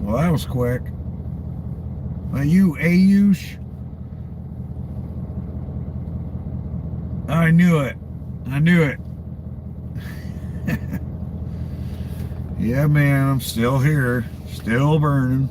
Well, that was quick. You Ayush? I knew it. I knew it. Yeah, man, I'm still here. Still burning.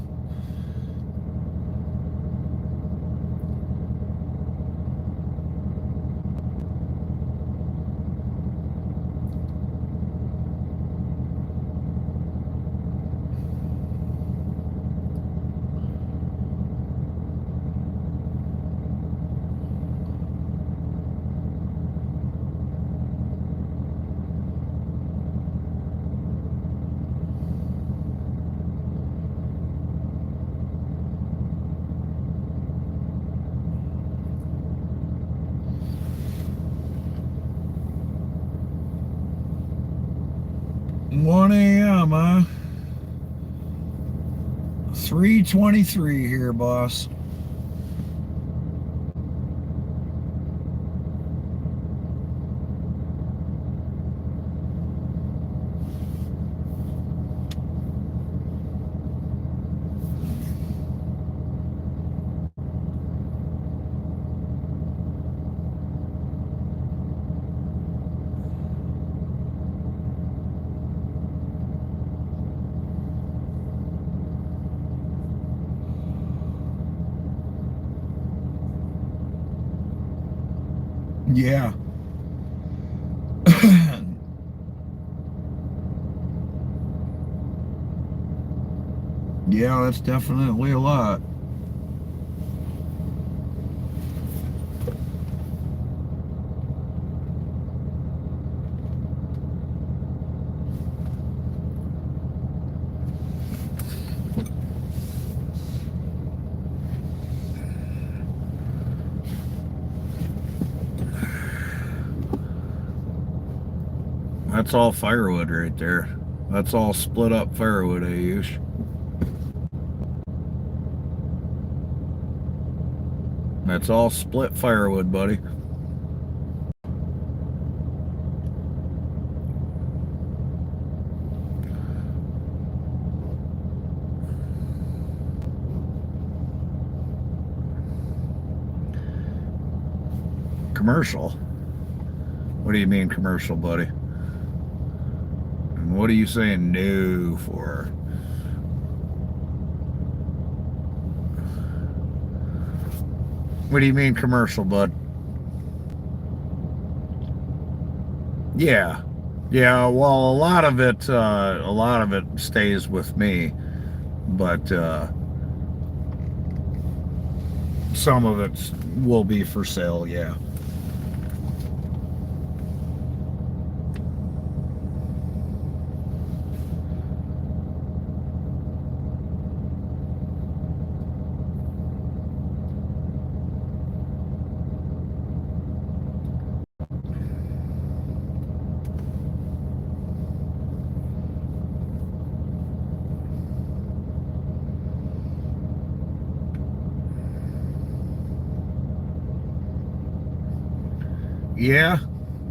One a.m., huh? 3:23 here, boss. Yeah. Yeah, that's definitely a lot. That's all firewood right there. That's all split up firewood, Ayush. That's all split firewood, buddy. Commercial? What do you mean commercial, buddy? And what are you saying no for? What do you mean commercial, bud? Yeah. Yeah, well, a lot of it stays with me, but some of it will be for sale. Yeah. Yeah,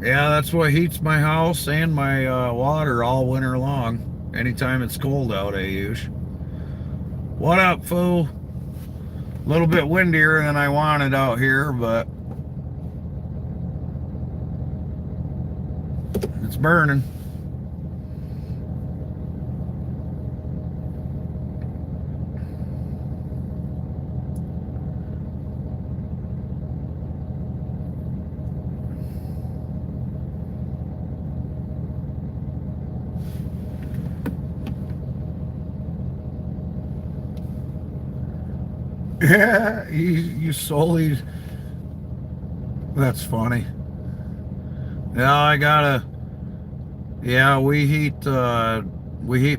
yeah, that's what heats my house and my water all winter long. Anytime it's cold out, Ayush. What up, fool? A little bit windier than I wanted out here, but it's burning. Yeah, you solely. That's funny. Yeah, I gotta. Yeah, we heat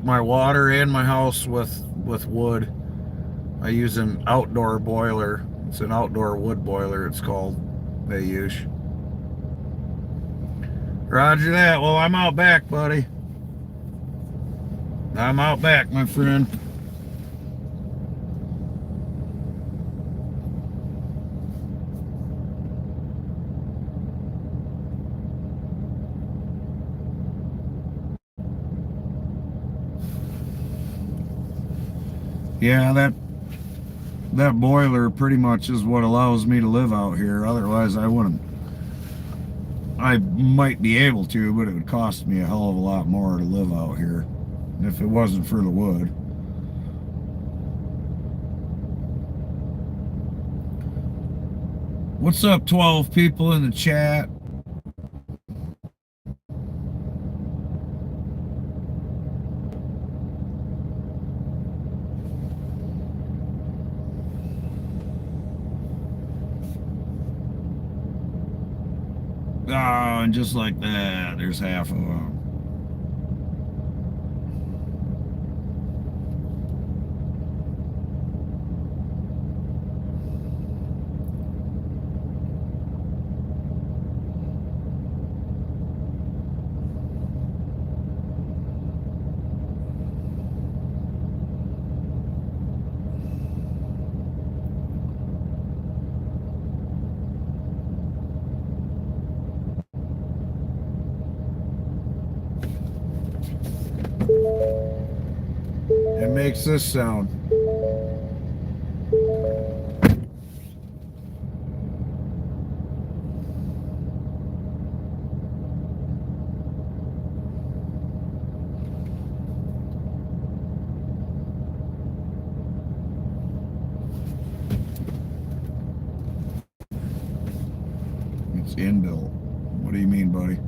my water and my house with wood. I use an outdoor boiler. It's an outdoor wood boiler. It's called. They use. Roger that. Well, I'm out back, buddy. I'm out back, my friend. Yeah, that boiler pretty much is what allows me to live out here. Otherwise, I wouldn't. I might be able to, but it would cost me a hell of a lot more to live out here if it wasn't for the wood. What's up, 12 people in the chat? Oh, and just like that, there's half of them. It makes this sound. It's inbuilt. What do you mean, buddy?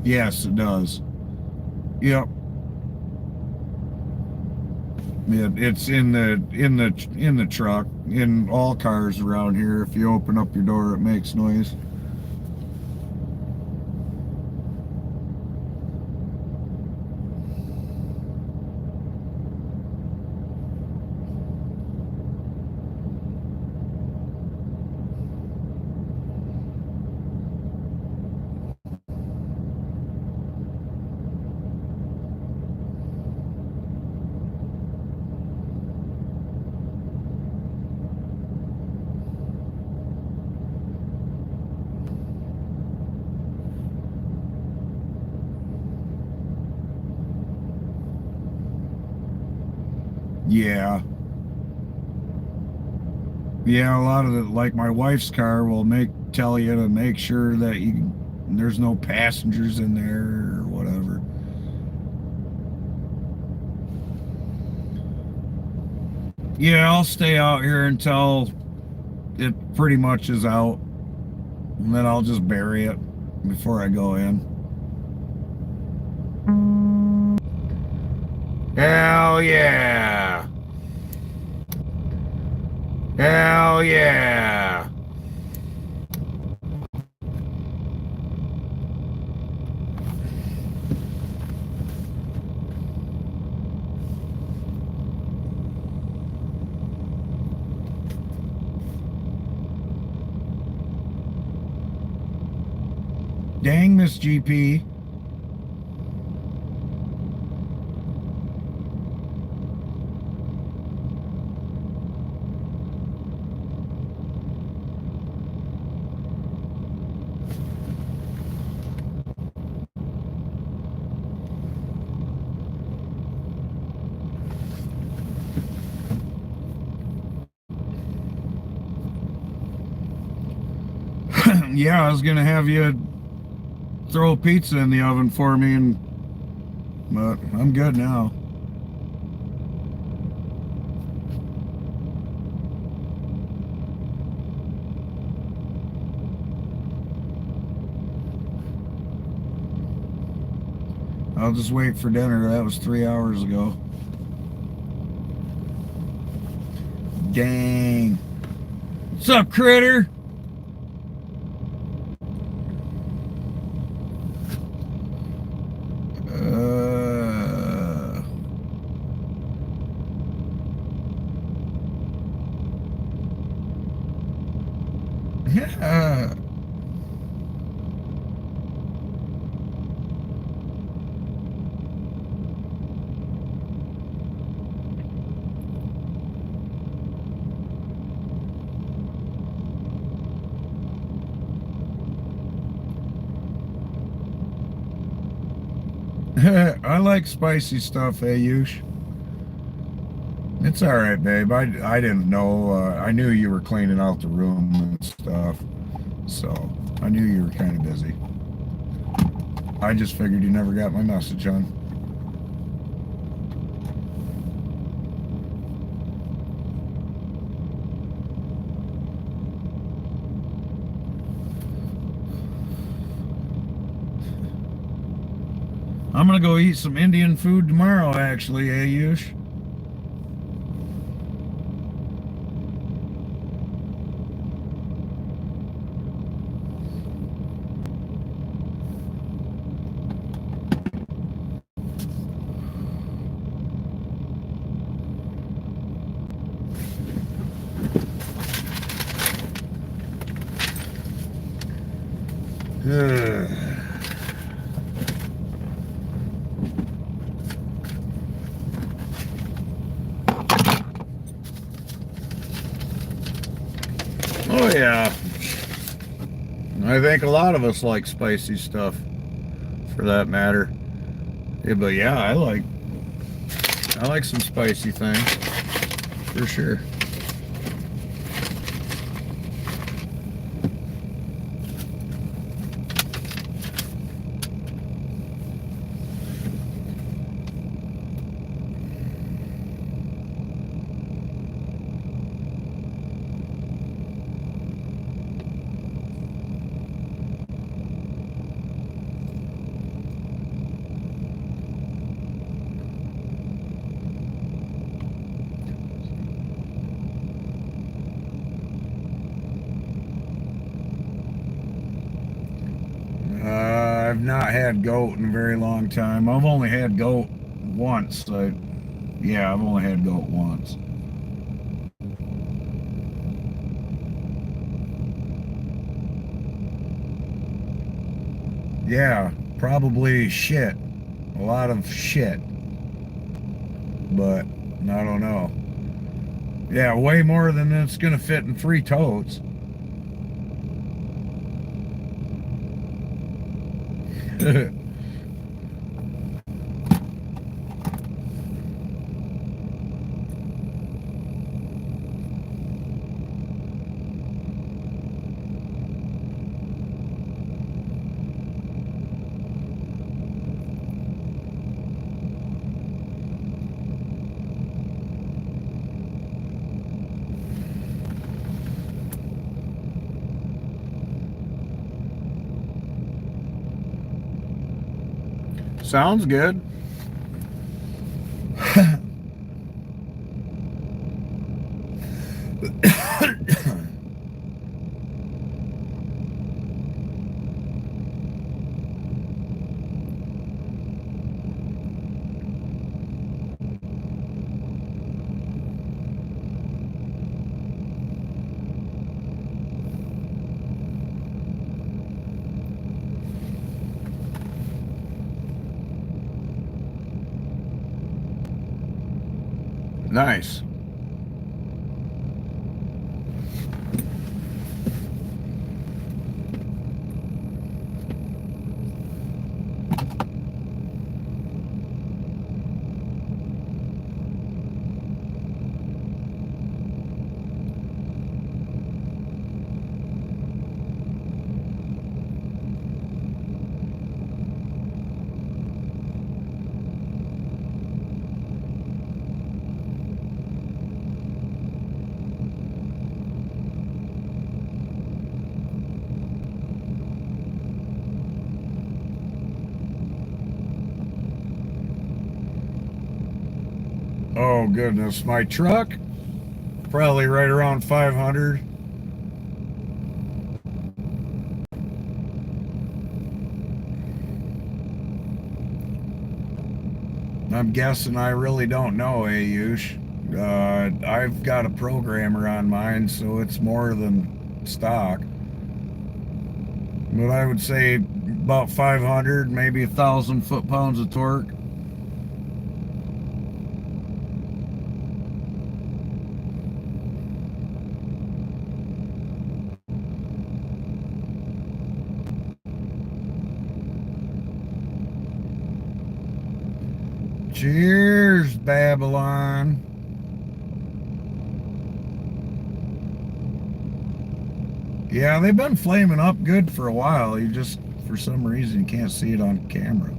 Yes, it does. Yep. It's in the truck. In all cars around here, if you open up your door, it makes noise. Yeah. Yeah, a lot of it, like my wife's car, will tell you to make sure that there's no passengers in there or whatever. Yeah, I'll stay out here until it pretty much is out, and then I'll just bury it before I go in. Hell yeah! Hell yeah! Dang, Miss GP. Yeah, I was gonna have you throw a pizza in the oven for me, but I'm good now. I'll just wait for dinner. That was 3 hours ago. Dang. What's up, critter? I like spicy stuff, Ayush. It's all right, babe. I didn't know. I knew you were cleaning out the room and stuff, so I knew you were kind of busy. I just figured you never got my message, hon. I'm gonna go eat some Indian food tomorrow, actually, Ayush. Oh yeah, I think a lot of us like spicy stuff, for that matter. Yeah, but yeah, I like some spicy things for sure. I've not had goat in a very long time. I've only had goat once. Yeah, I've only had goat once. Yeah, probably shit. A lot of shit. But I don't know. Yeah, way more than it's gonna fit in 3 totes. Sounds good. Nice. Oh goodness, my truck probably right around 500. I'm guessing. I really don't know, Ayush. I've got a programmer on mine, so it's more than stock. But I would say about 500, maybe 1,000 foot-pounds of torque. Cheers, Babylon. Yeah, they've been flaming up good for a while. You just, for some reason, you can't see it on camera.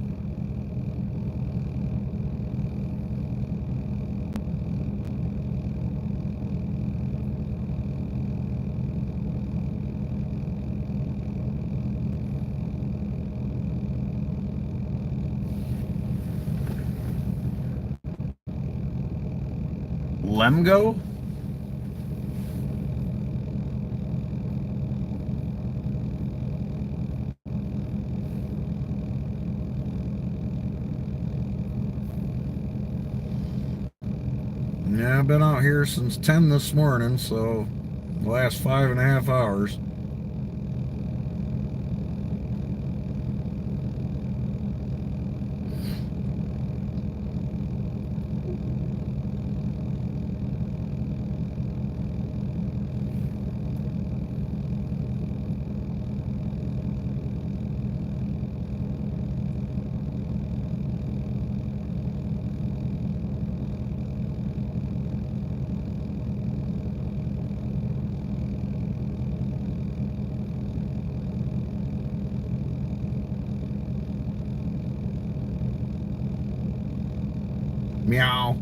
Lemgo? Yeah, I've been out here since 10 this morning, so the last 5.5 hours. Meow.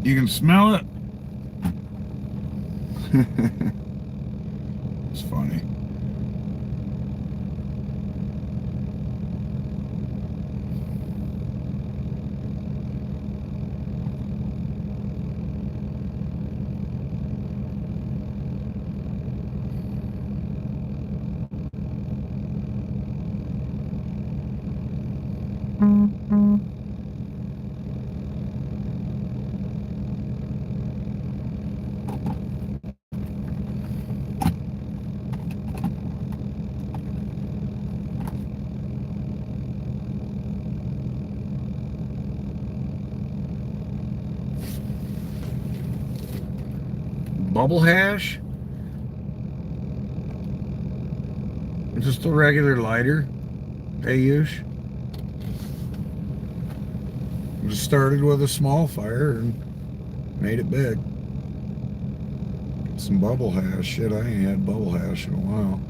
You can smell it? It's funny. Bubble hash? Just a regular lighter they use. Just started with a small fire and made it big. Some bubble hash. Shit, I ain't had bubble hash in a while.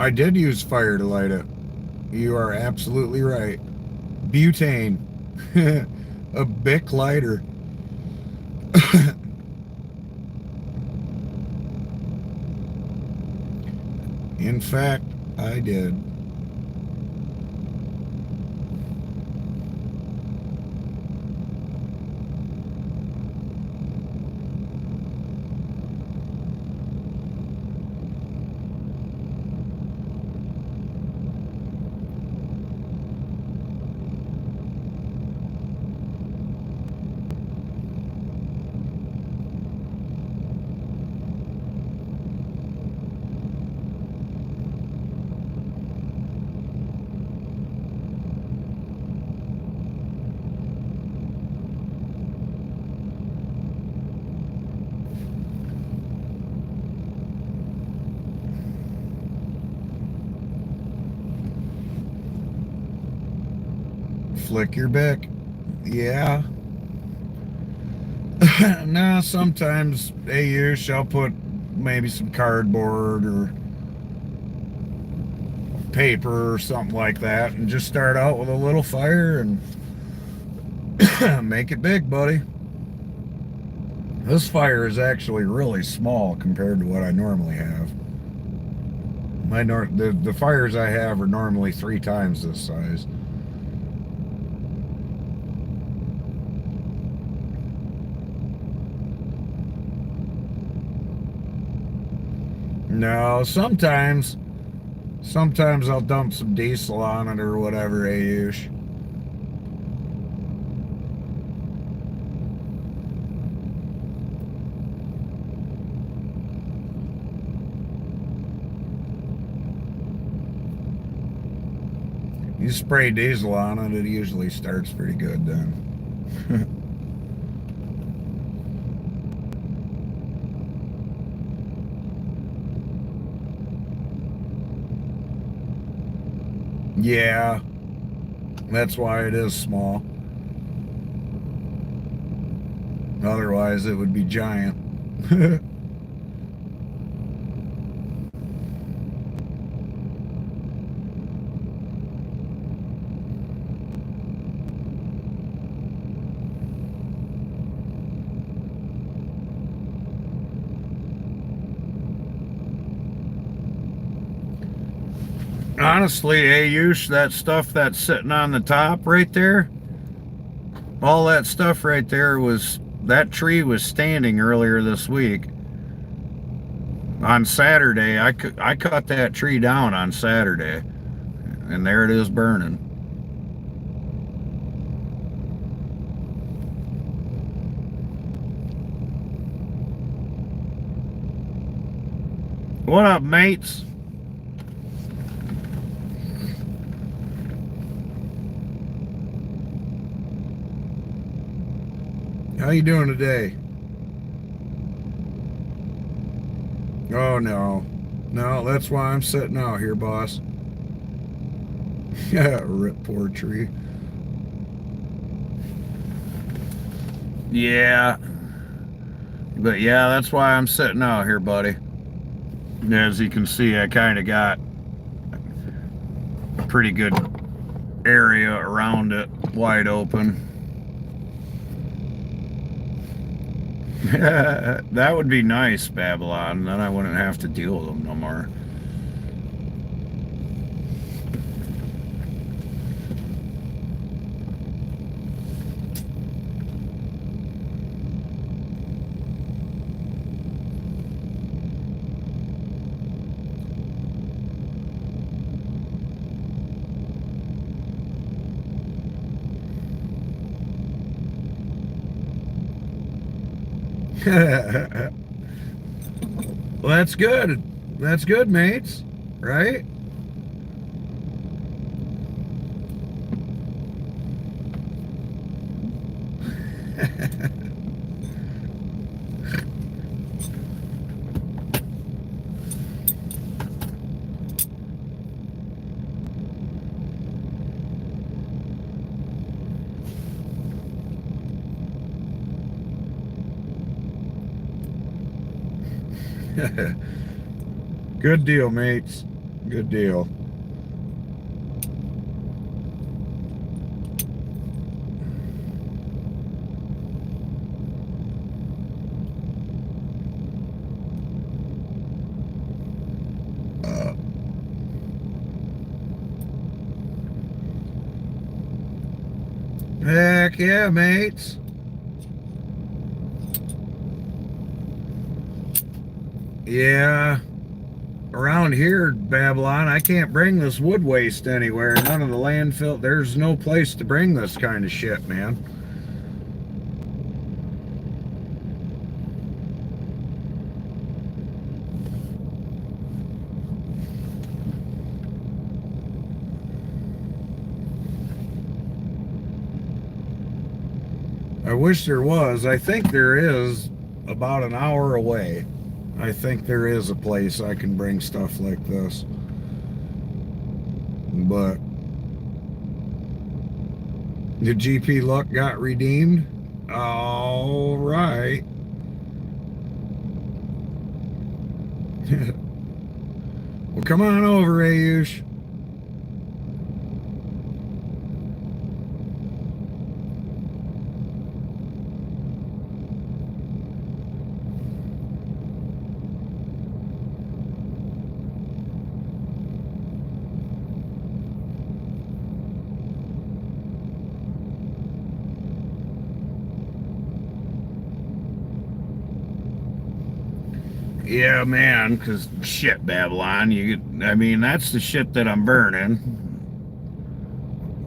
I did use fire to light it. You are absolutely right. Butane. A Bic lighter. In fact, I did. Flick your bick. Yeah. Nah, sometimes I'll put maybe some cardboard or paper or something like that and just start out with a little fire and make it big, buddy. This fire is actually really small compared to what I normally have. The fires I have are normally 3 times this size. No, sometimes I'll dump some diesel on it or whatever, Ayush. You spray diesel on it, it usually starts pretty good then. Yeah, that's why it is small. Otherwise, it would be giant. Honestly, Ayush, that stuff that's sitting on the top right there, all that stuff right there that tree was standing earlier this week. On Saturday, I cut that tree down on Saturday, and there it is burning. What up, mates? How you doing today? Oh no. No, that's why I'm sitting out here, boss. Yeah, rip poor tree. Yeah. But yeah, that's why I'm sitting out here, buddy. As you can see, I kind of got a pretty good area around it, wide open. That would be nice, Babylon. Then I wouldn't have to deal with them no more. Well, that's good. That's good, mates. Right? Good deal, mates. Good deal. Heck yeah, mates. Yeah. Around here, Babylon, I can't bring this wood waste anywhere. None of the landfill. There's no place to bring this kind of shit, man. I wish there was. I think there is about an hour away. I think there is a place I can bring stuff like this. But The GP luck got redeemed. All right. Well, come on over, Ayush. Yeah, man, because shit, Babylon, I mean, that's the shit that I'm burning.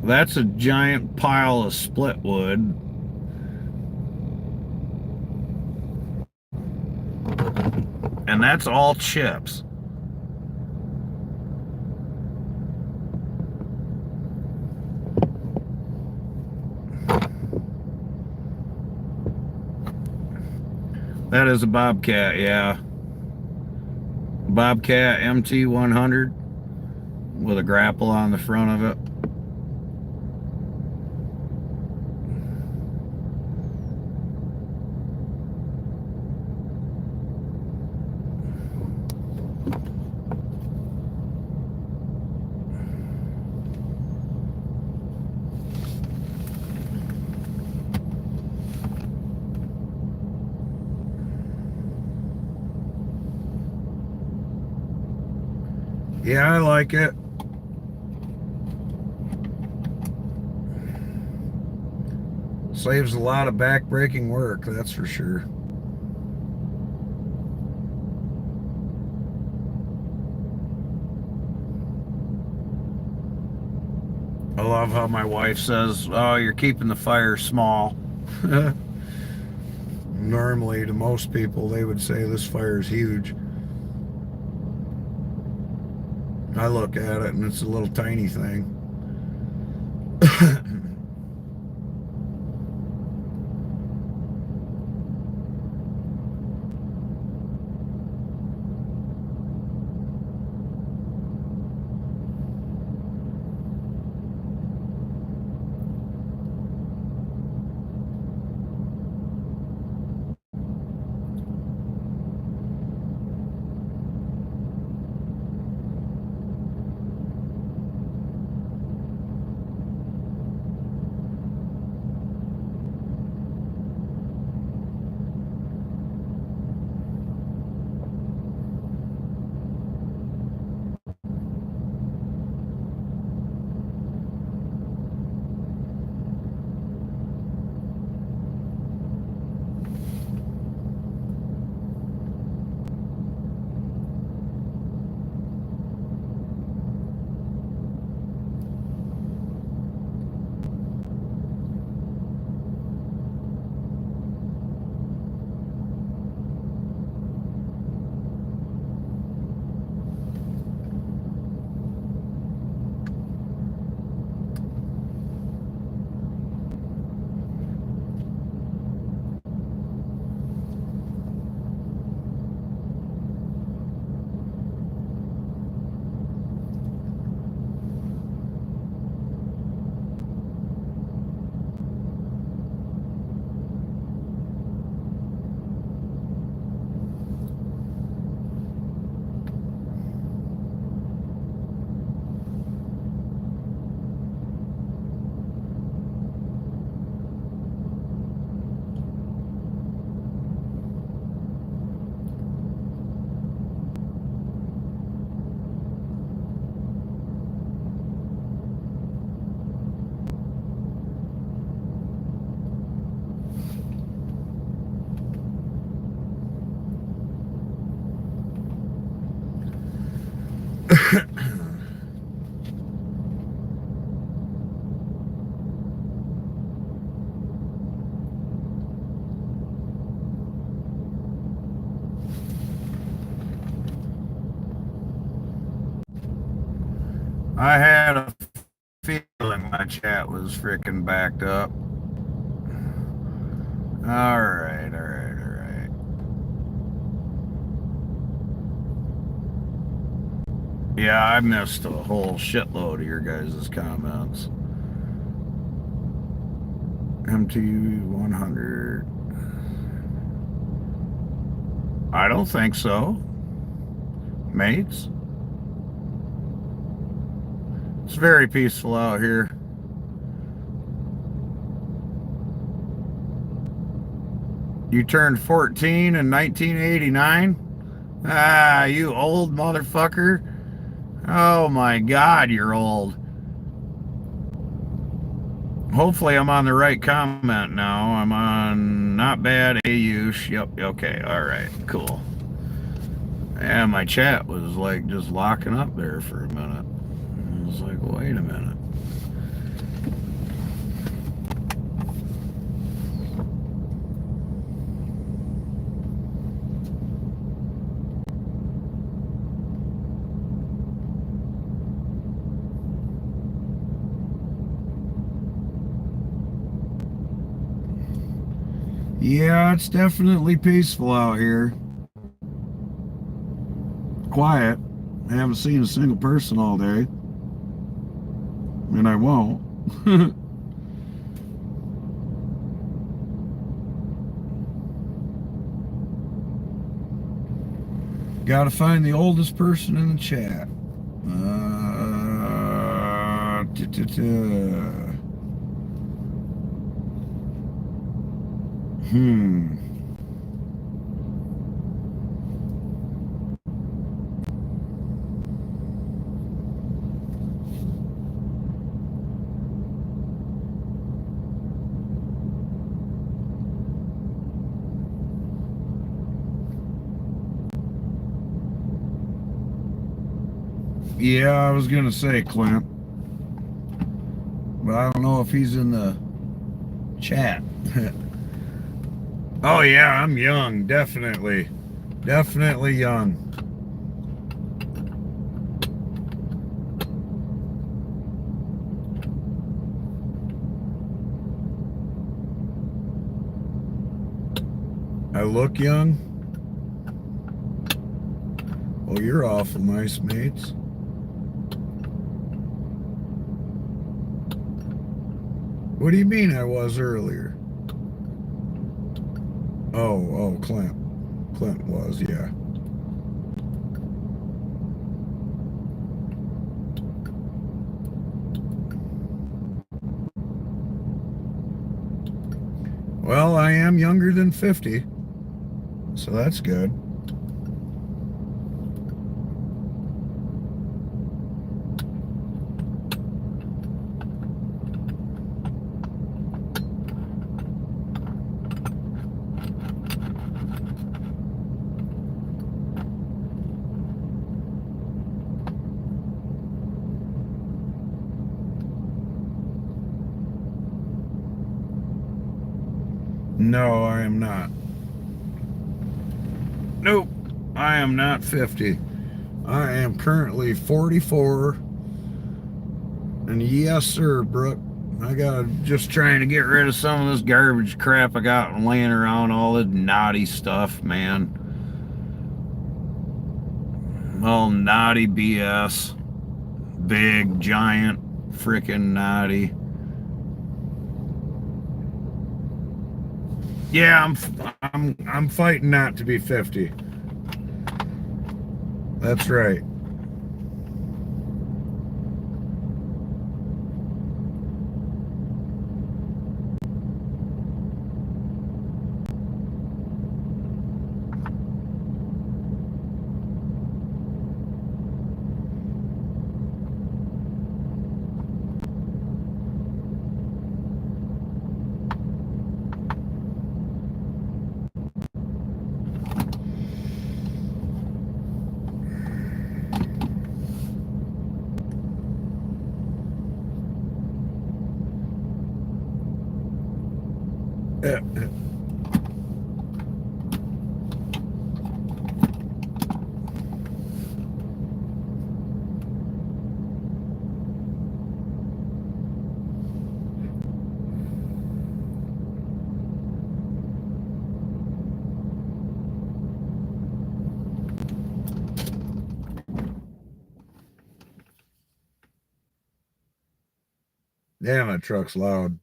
That's a giant pile of split wood. And that's all chips. That is a Bobcat, yeah. Bobcat MT100 with a grapple on the front of it. Yeah, I like it. Saves a lot of back-breaking work, that's for sure. I love how my wife says, "Oh, you're keeping the fire small." Normally, to most people, they would say this fire is huge. I look at it and it's a little tiny thing. I had a feeling my chat was freaking backed up. All right, all right, all right. Yeah, I missed a whole shitload of your guys' comments. MT100. I don't think so. Mates? It's very peaceful out here. You turned 14 in 1989? Ah, you old motherfucker. Oh my God, you're old. Hopefully I'm on the right comment now. I'm on not bad Ayush. Yep, okay, alright, cool. Yeah, my chat was like just locking up there for a minute. I was like, wait a minute. Yeah, it's definitely peaceful out here. Quiet. I haven't seen a single person all day. And I won't. Gotta find the oldest person in the chat. Hmm. Yeah, I was gonna say Clint, but I don't know if he's in the chat. Oh yeah, I'm young, definitely. Definitely young. I look young? Oh, you're awful nice, mates. What do you mean I was earlier? Oh, Clint. Clint was, yeah. Well, I am younger than 50, so that's good. No, I am not. Nope, I am not 50. I am currently 44. And yes, sir, Brooke. I gotta just trying to get rid of some of this garbage crap I got laying around, all the naughty stuff, man. All naughty BS. Big, giant, freaking naughty. Yeah, I'm fighting not to be 50. That's right. Damn, that truck's loud.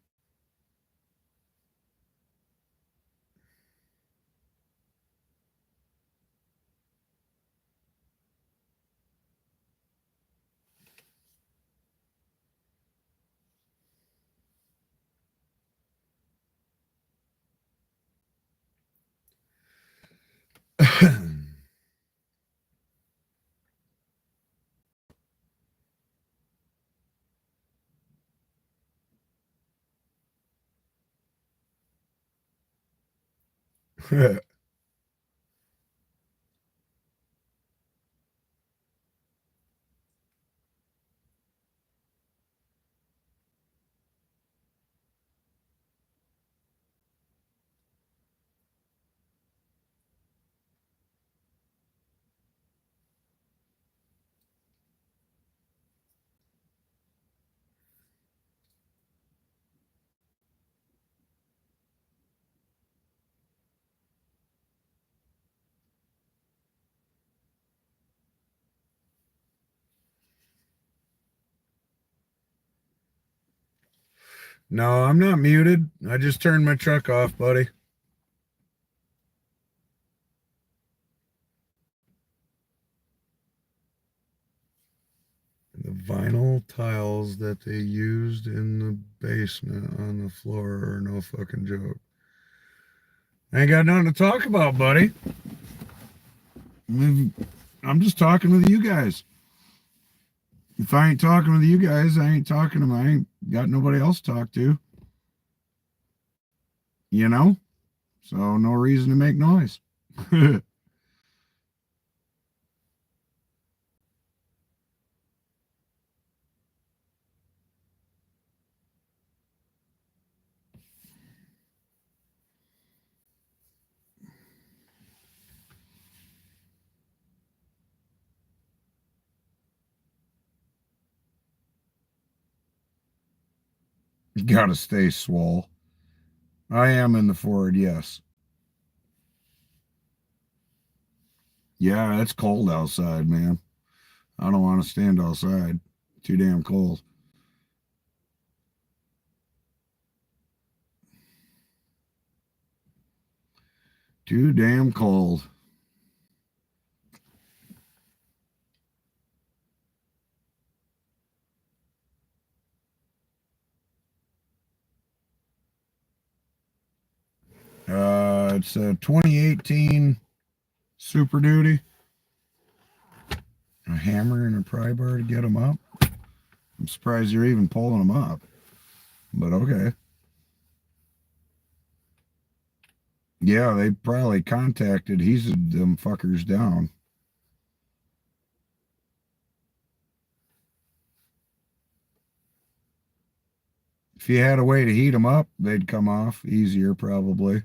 No, I'm not muted. I just turned my truck off, buddy. The vinyl tiles that they used in the basement on the floor are no fucking joke. I ain't got nothing to talk about, buddy. I'm just talking with you guys. If I ain't talking with you guys, I ain't talking to them. I ain't got nobody else to talk to. You know? So no reason to make noise. You gotta stay swole. I am in the Ford, yes. Yeah, it's cold outside, man. I don't want to stand outside. Too damn cold. Too damn cold. It's a 2018 Super Duty. A hammer and a pry bar to get them up. I'm surprised you're even pulling them up. But okay. Yeah, they probably contacted. He's them fuckers down. If you had a way to heat them up, they'd come off easier, probably.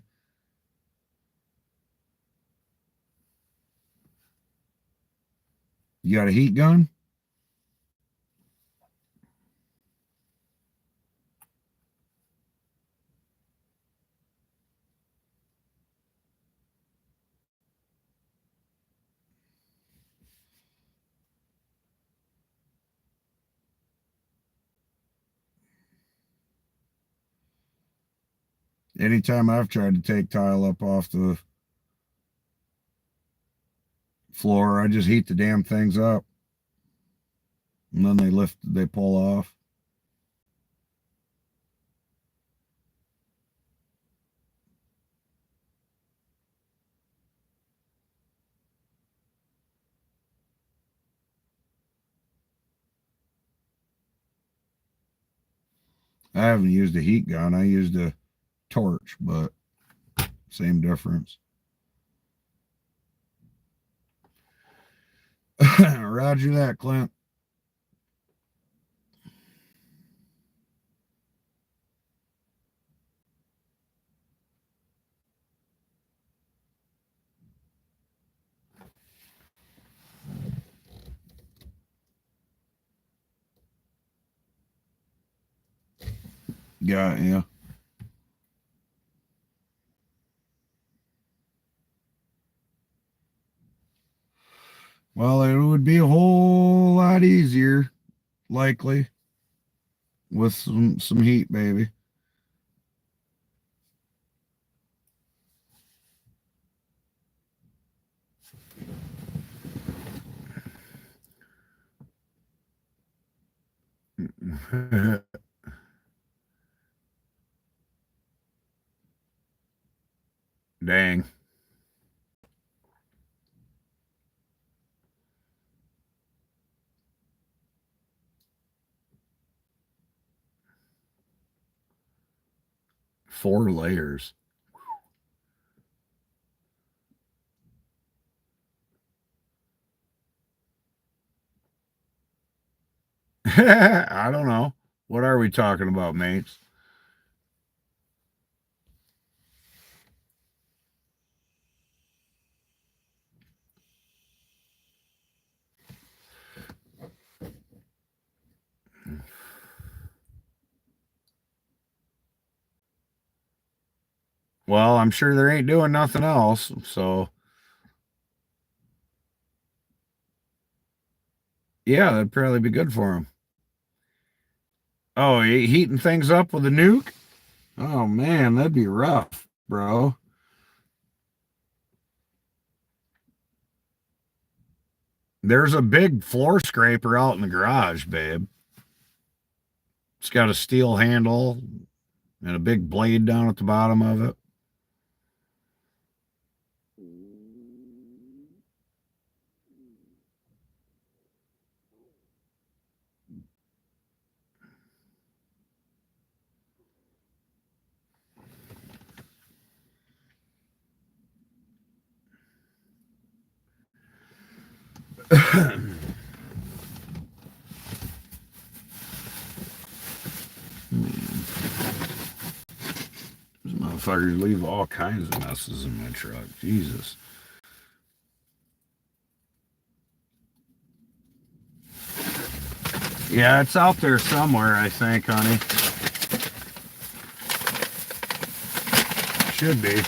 You got a heat gun? Anytime I've tried to take tile up off the floor, I just heat the damn things up. And then they pull off. I haven't used a heat gun. I used a torch, but same difference. Roger that, Clint. Got yeah. Well, it would be a whole lot easier, likely, with some heat, baby. Dang. Four layers. I don't know. What are we talking about, mates? Well, I'm sure they ain't doing nothing else. So, yeah, that'd probably be good for them. Oh, heating things up with a nuke? Oh, man, that'd be rough, bro. There's a big floor scraper out in the garage, babe. It's got a steel handle and a big blade down at the bottom of it. These motherfuckers leave all kinds of messes in my truck. Jesus. Yeah, it's out there somewhere, I think, honey. Should be.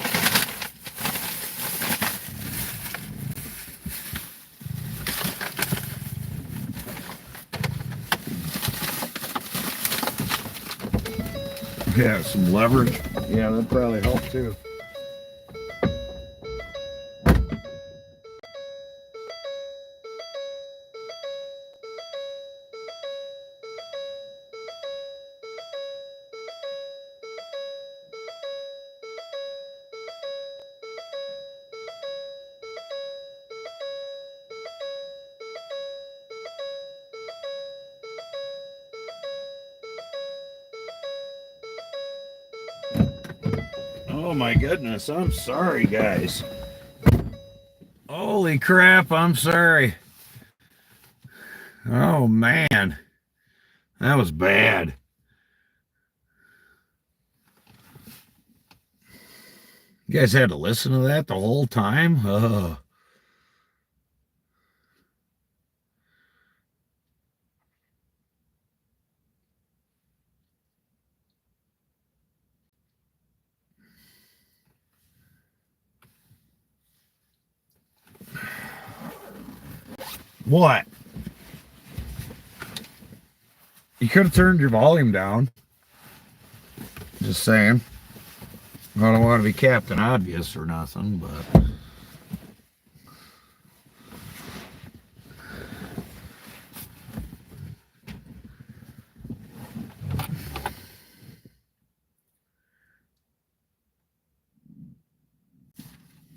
Yeah, some leverage. Yeah, that'd probably help too. Oh my goodness, I'm sorry, guys. Holy crap, I'm sorry. Oh man, that was bad. You guys had to listen to that the whole time? Oh. What? You could have turned your volume down. Just saying. I don't want to be Captain Obvious or nothing, but.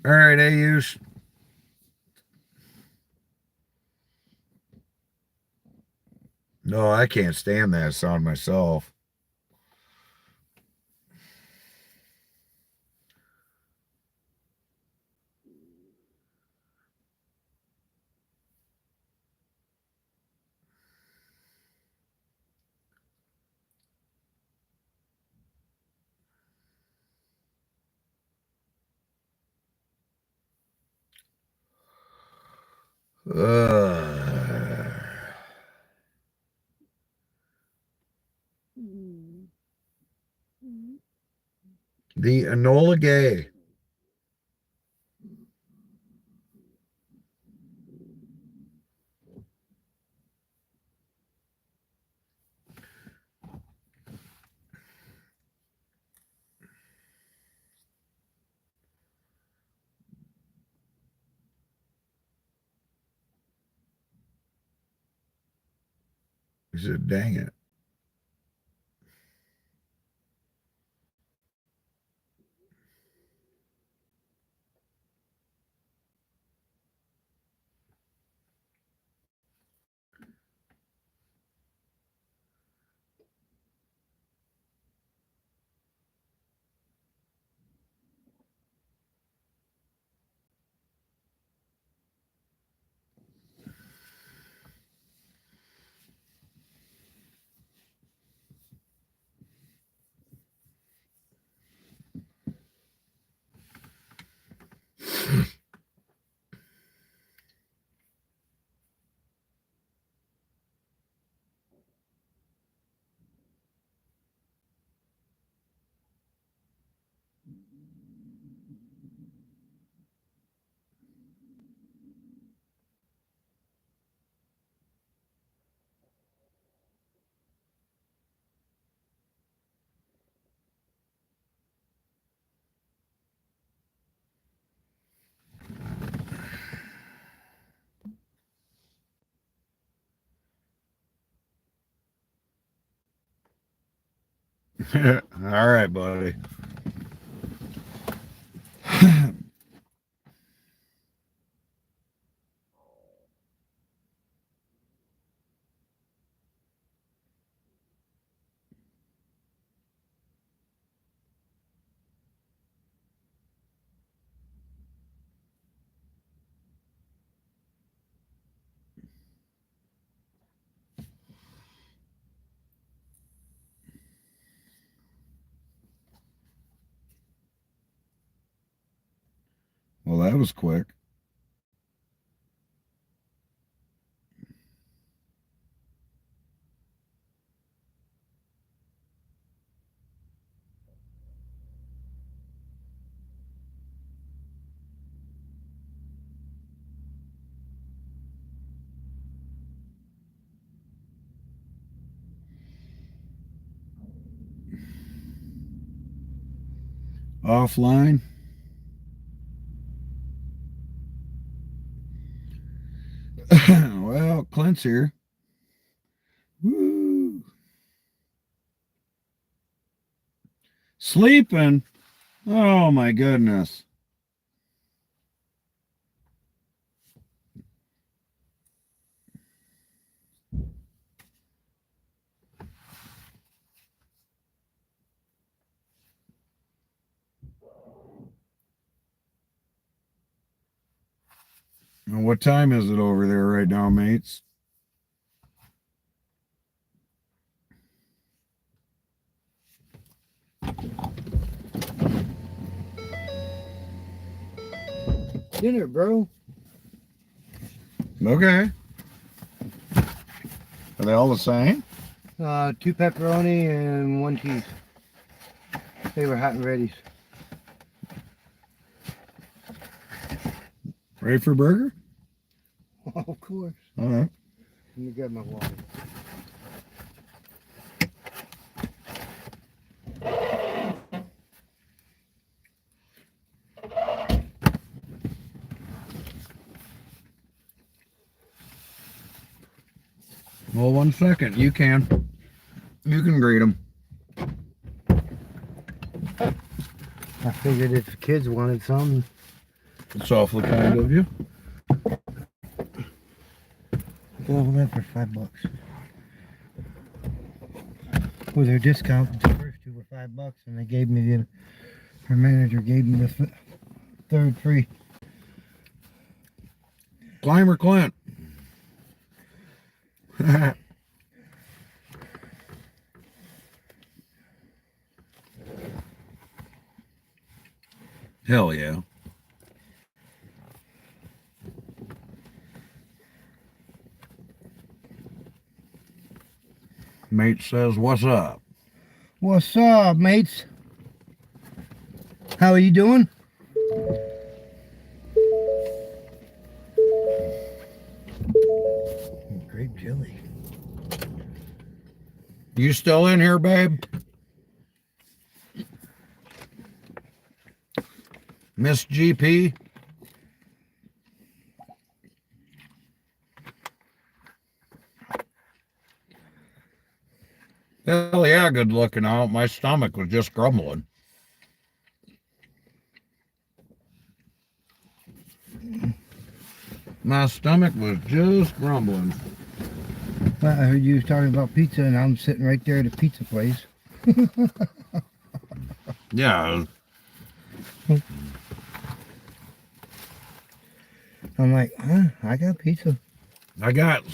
All right, Ayush. No, I can't stand that sound myself. Uh, the Enola Gay. He said, dang it. All right, buddy. Well, that was quick. Offline. Well, Clint's here. Woo. Sleeping. Oh my goodness. And what time is it over there right now, mates? Dinner, bro. Okay. Are they all the same? 2 pepperoni and 1 cheese. They were hot and ready. Ready for burger? Of course. All right. Let me grab my water. Well, 1 second. You can. You can greet them. I figured if the kids wanted some. It's awfully kind of you. Go over that for $5. With their discount, the first 2 were $5, and they gave me her manager gave me the third free. Climber Clint. Hell yeah. Mate says, what's up? What's up, mates? How are you doing? Grape jelly. You still in here, babe? Miss GP? Hell yeah, good looking out. My stomach was just grumbling. My stomach was just grumbling. I heard you was talking about pizza, and I'm sitting right there at a pizza place. Yeah. I'm like, huh? I got pizza. I got...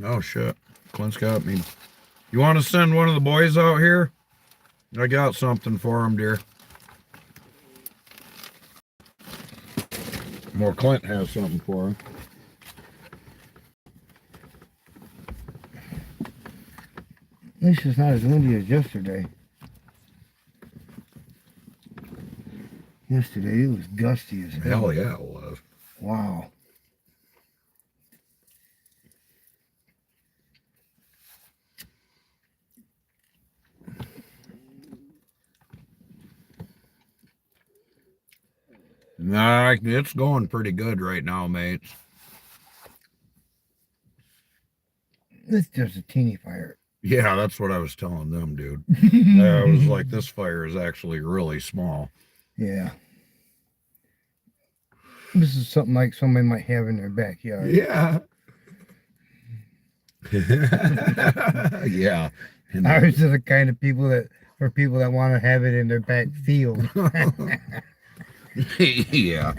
Oh, shit. Clint's got me. You want to send one of the boys out here? I got something for him, dear. More Clint has something for him. At least it's not as windy as yesterday. Yesterday it was gusty as hell. Hell yeah, it was. Wow. Nah, it's going pretty good right now, mates. It's just a teeny fire. Yeah, that's what I was telling them, dude. I was like, this fire is actually really small. Yeah. This is something like somebody might have in their backyard. Yeah. Yeah. And Ours are the kind of people that, for people that want to have it in their back field. yeah.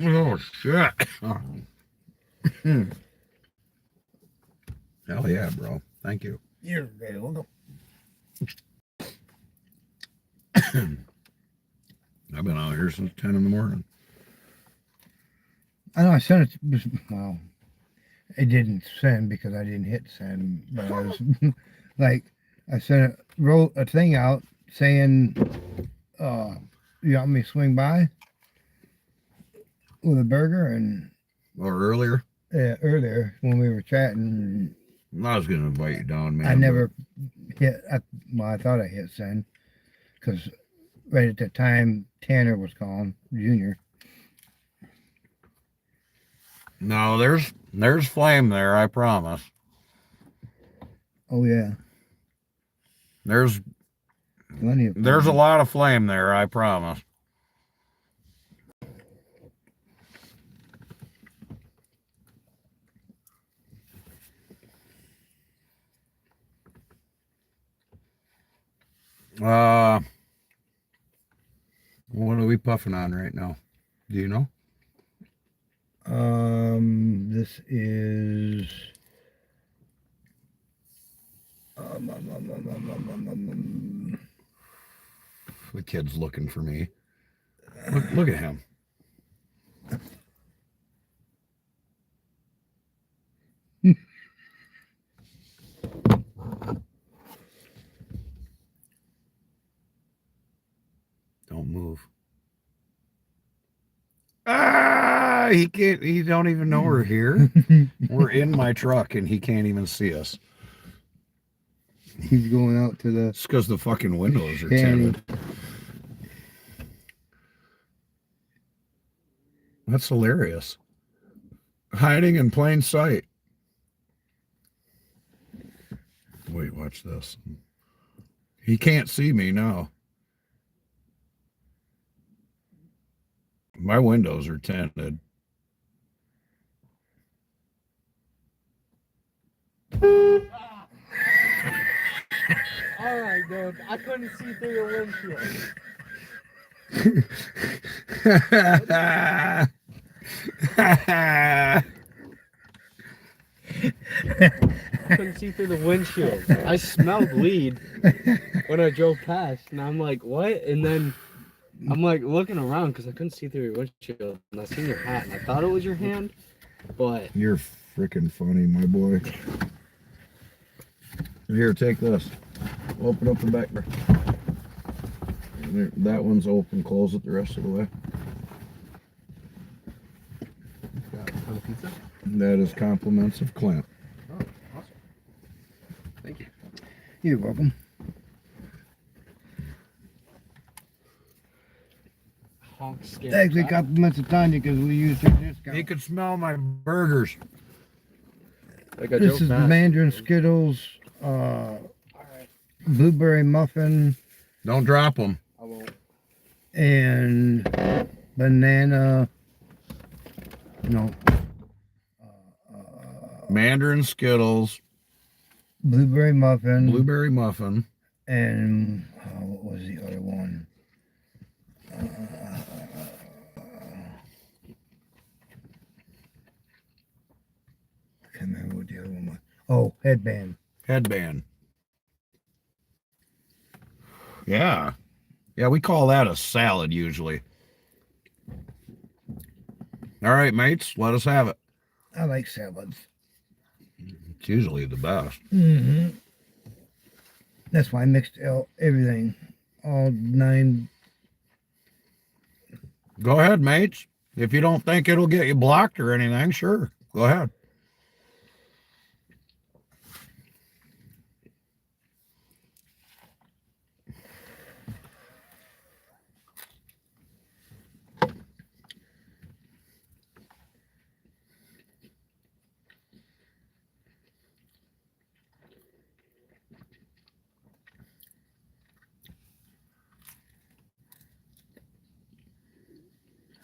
Oh shit. Hell yeah, bro. Thank you. You're very welcome. I've been out here since 10 in the morning. I know I sent it. Well, it didn't send because I didn't hit send. But I was like, I sent wrote a thing out saying, "You want me to swing by with a burger?" And Or earlier. earlier when we were chatting, I was going to invite you down, man. I never hit. I thought I hit send because right at the time Tanner was calling Junior. No, there's flame there, I promise. Oh yeah, There's plenty of. a lot of flame there, I promise. What are we puffing on right now? Do you know? This is. The kid's looking for me. Look at him. Don't move. Ah, he can't. He don't even know we're here. We're in my truck and he can't even see us. He's going out to the. It's because the fucking windows are Shanty. tinted. That's hilarious. Hiding in plain sight. Wait, watch this. He can't see me now. My windows are tinted. All right, dude. I couldn't see through your windshield. Couldn't see through the windshield. I smelled weed when I drove past, and I'm like, what? And then I'm like looking around because I couldn't see through your windshield, and I seen your hat, and I thought it was your hand, but You're freaking funny, my boy. Here, take this. Open up the back door. There, that one's open. Close it the rest of the way. pizza. That is compliments of Clint. Oh, awesome. Thank you. You're welcome. Honk scared. Actually, compliments of Tanya because we used her discount. He could smell my burgers. Like I This drove is the past. Mandarin Skittles blueberry muffin Don't drop them. I won't. and banana. No, Mandarin Skittles, blueberry muffin blueberry muffin. and what was the other one? I can't remember what the other one was. Oh, headband. Headband. Yeah. Yeah, we call that a salad usually. All right, mates, let us have it. I like salads. It's usually the best. Mm-hmm. That's why I mixed everything, all 9. Go ahead, mates. If you don't think it'll get you blocked or anything, sure. Go ahead.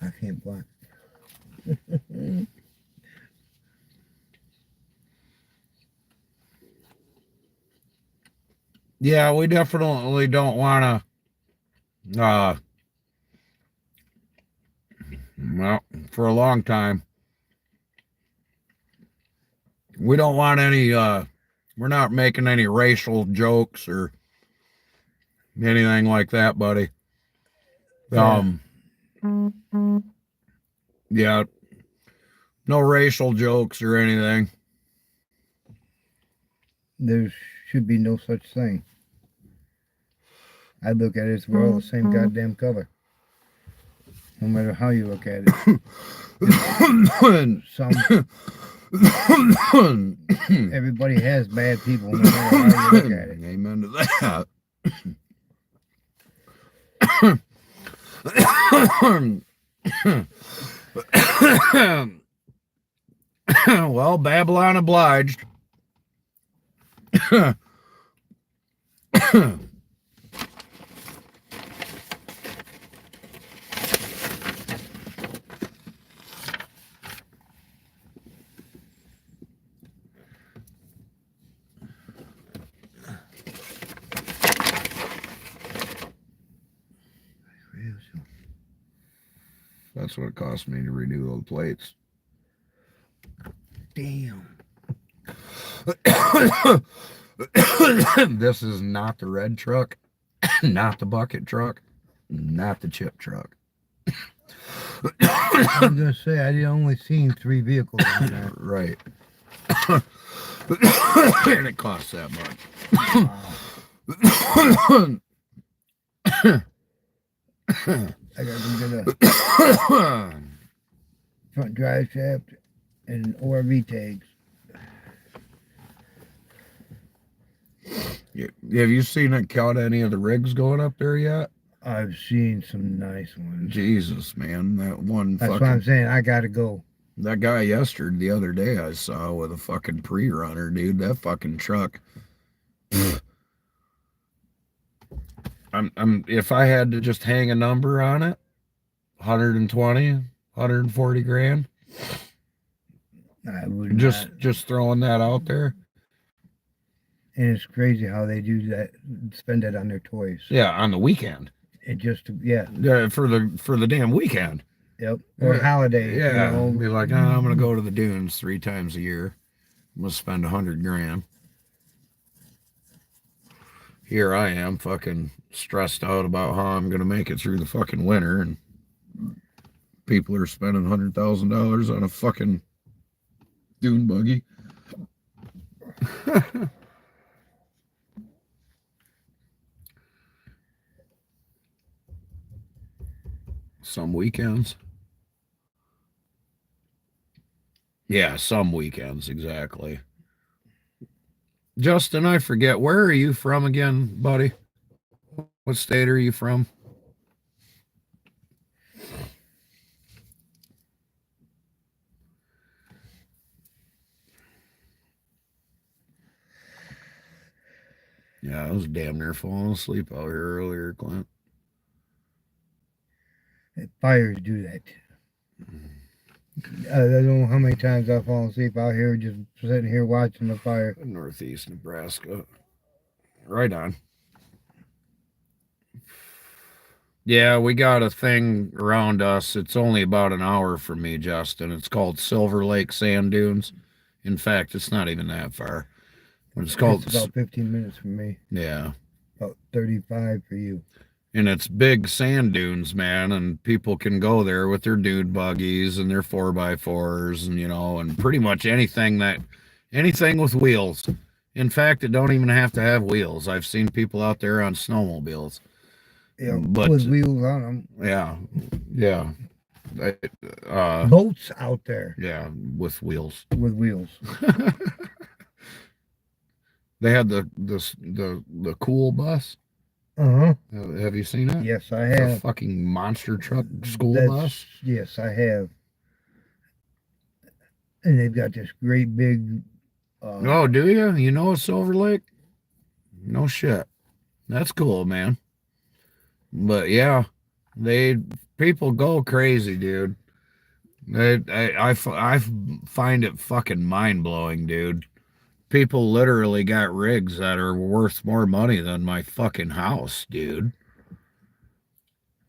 I can't block. Yeah, we definitely don't want to, well, for a long time, we don't want any, we're not making any racial jokes or anything like that, buddy. Yeah, no racial jokes or anything. There should be no such thing. I look at it as we're all the same goddamn color. No matter how you look at it. Everybody has bad people no matter how you look at it. Amen to that. Well, Babylon obliged. That's what it cost me to renew those plates. Damn. This is not the red truck, not the bucket truck, not the chip truck. I was gonna say I only seen 3 vehicles on there. Right. And it costs that much. I got to get a front drive shaft and ORV tags. Have you seen it count any of the rigs going up there yet? I've seen some nice ones. Jesus, man, that one. That's what I'm saying. I gotta go. That guy yesterday, the other day, I saw with a fucking pre-runner, dude. That fucking truck. If I had to just hang a number on it, 120, 140 grand. I would just throwing that out there. And it's crazy how they do that, spend that on their toys. Yeah, on the weekend. It just, yeah. For the damn weekend. Yep. Or holiday. Yeah. You know? Be like, oh, I'm gonna go to the dunes 3 times a year. I'm gonna spend 100 grand. Here I am, fucking stressed out about how I'm gonna make it through the fucking winter, and people are spending $100,000 on a fucking dune buggy. Some weekends. Yeah, some weekends, exactly. Justin, I forget, where are you from again, buddy? What state are you from? Yeah, I was damn near falling asleep out here earlier, Clint. Fires do that. I don't know how many times I've fallen asleep out here just sitting here watching the fire. Northeast Nebraska. Right on. Yeah, we got a thing around us. It's only about an hour from me, Justin. It's called Silver Lake Sand Dunes. In fact, it's not even that far. It's called. It's about 15 minutes from me. Yeah. About 35 for you. And it's big sand dunes, man, and people can go there with their dude buggies and their 4x4s and, and pretty much anything with wheels. In fact, it don't even have to have wheels. I've seen people out there on snowmobiles. Yeah, but, with wheels on them. Yeah, yeah. Boats out there. Yeah, with wheels. With wheels. They had the cool bus. Have you seen it? Yes, I have. The fucking monster truck school bus. Yes, I have. And they've got this great big. Oh, do you? You know Silver Lake? No shit. That's cool, man. But yeah, People go crazy, dude. I find it fucking mind blowing, dude. People literally got rigs that are worth more money than my fucking house, dude.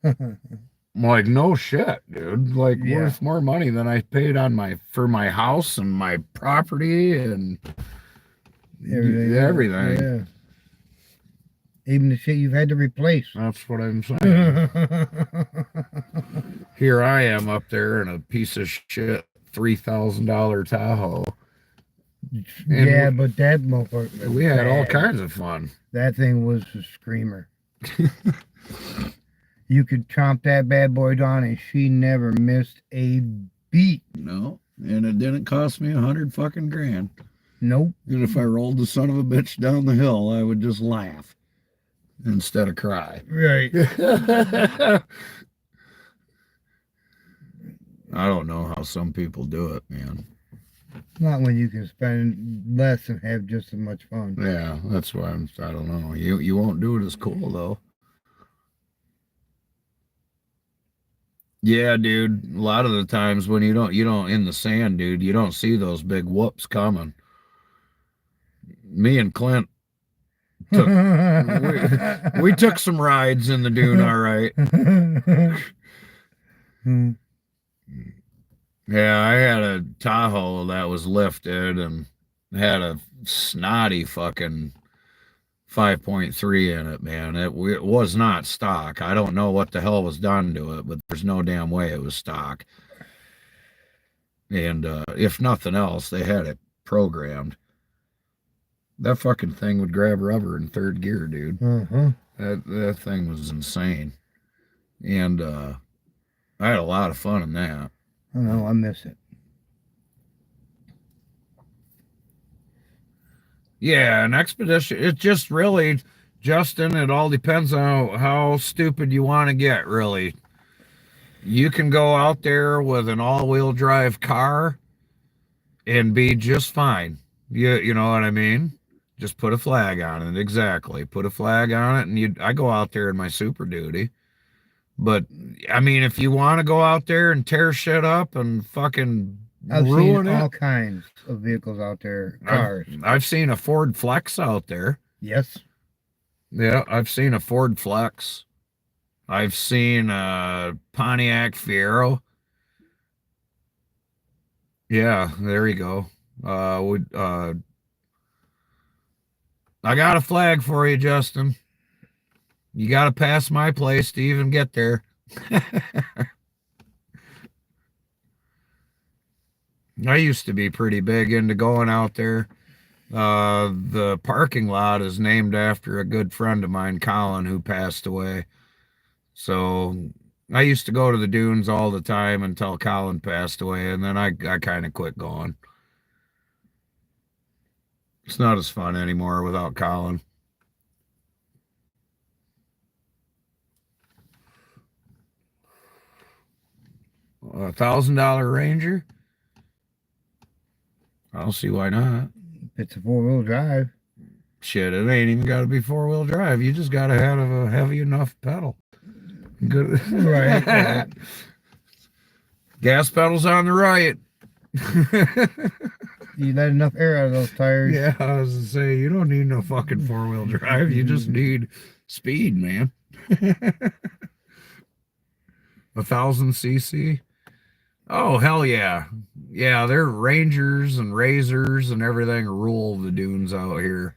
I'm like, no shit, dude. Like Yeah. worth more money than I paid on for my house and my property and everything. Yeah. Even the shit you've had to replace. That's what I'm saying. Here I am up there in a piece of shit $3,000 Tahoe. And yeah, but that motherfucker. we had all bad. kinds of fun. That thing was a screamer. You could chomp that bad boy down, and she never missed a beat. No, and it didn't cost me 100 fucking grand. Nope. And if I rolled the son of a bitch down the hill, I would just laugh instead of cry. Right. I don't know how some people do it, man. Not when you can spend less and have just as much fun. Yeah, that's why I don't know. You won't do it as cool though. Yeah, dude. A lot of the times when you don't in the sand, dude, you don't see those big whoops coming. Me and Clint we took some rides in the dune, all right. Yeah, I had a Tahoe that was lifted and had a snotty fucking 5.3 in it, man. It was not stock. I don't know what the hell was done to it, but there's no damn way it was stock. And if nothing else, they had it programmed. That fucking thing would grab rubber in third gear, dude. That thing was insane. And I had a lot of fun in that. I know, I miss it. Yeah, an expedition, it just really, Justin, it all depends on how stupid you want to get, really. You can go out there with an all-wheel drive car and be just fine. You know what I mean? Just put a flag on it, exactly. Put a flag on it, and I go out there in my Super Duty. But, I mean, if you want to go out there and tear shit up and fucking I've ruin seen it. all kinds of vehicles out there, cars. I've seen a Ford Flex out there. Yes. Yeah, I've seen a Ford Flex. I've seen a Pontiac Fiero. Yeah, there you go. I got a flag for you, Justin. You got to pass my place to even get there. I used to be pretty big into going out there. The parking lot is named after a good friend of mine, Colin, who passed away. So I used to go to the dunes all the time until Colin passed away, and then I kind of quit going. It's not as fun anymore without Colin. $1,000 Ranger? I don't see why not. It's a four-wheel drive. Shit, it ain't even got to be four-wheel drive. You just got to have a heavy enough pedal. Good. Right. Gas pedal's on the right. You let enough air out of those tires. Yeah, I was to say, you don't need no fucking four-wheel drive. You just need speed, man. 1,000 cc. Oh, hell yeah. Yeah, they're Rangers and Razors and everything rule the dunes out here.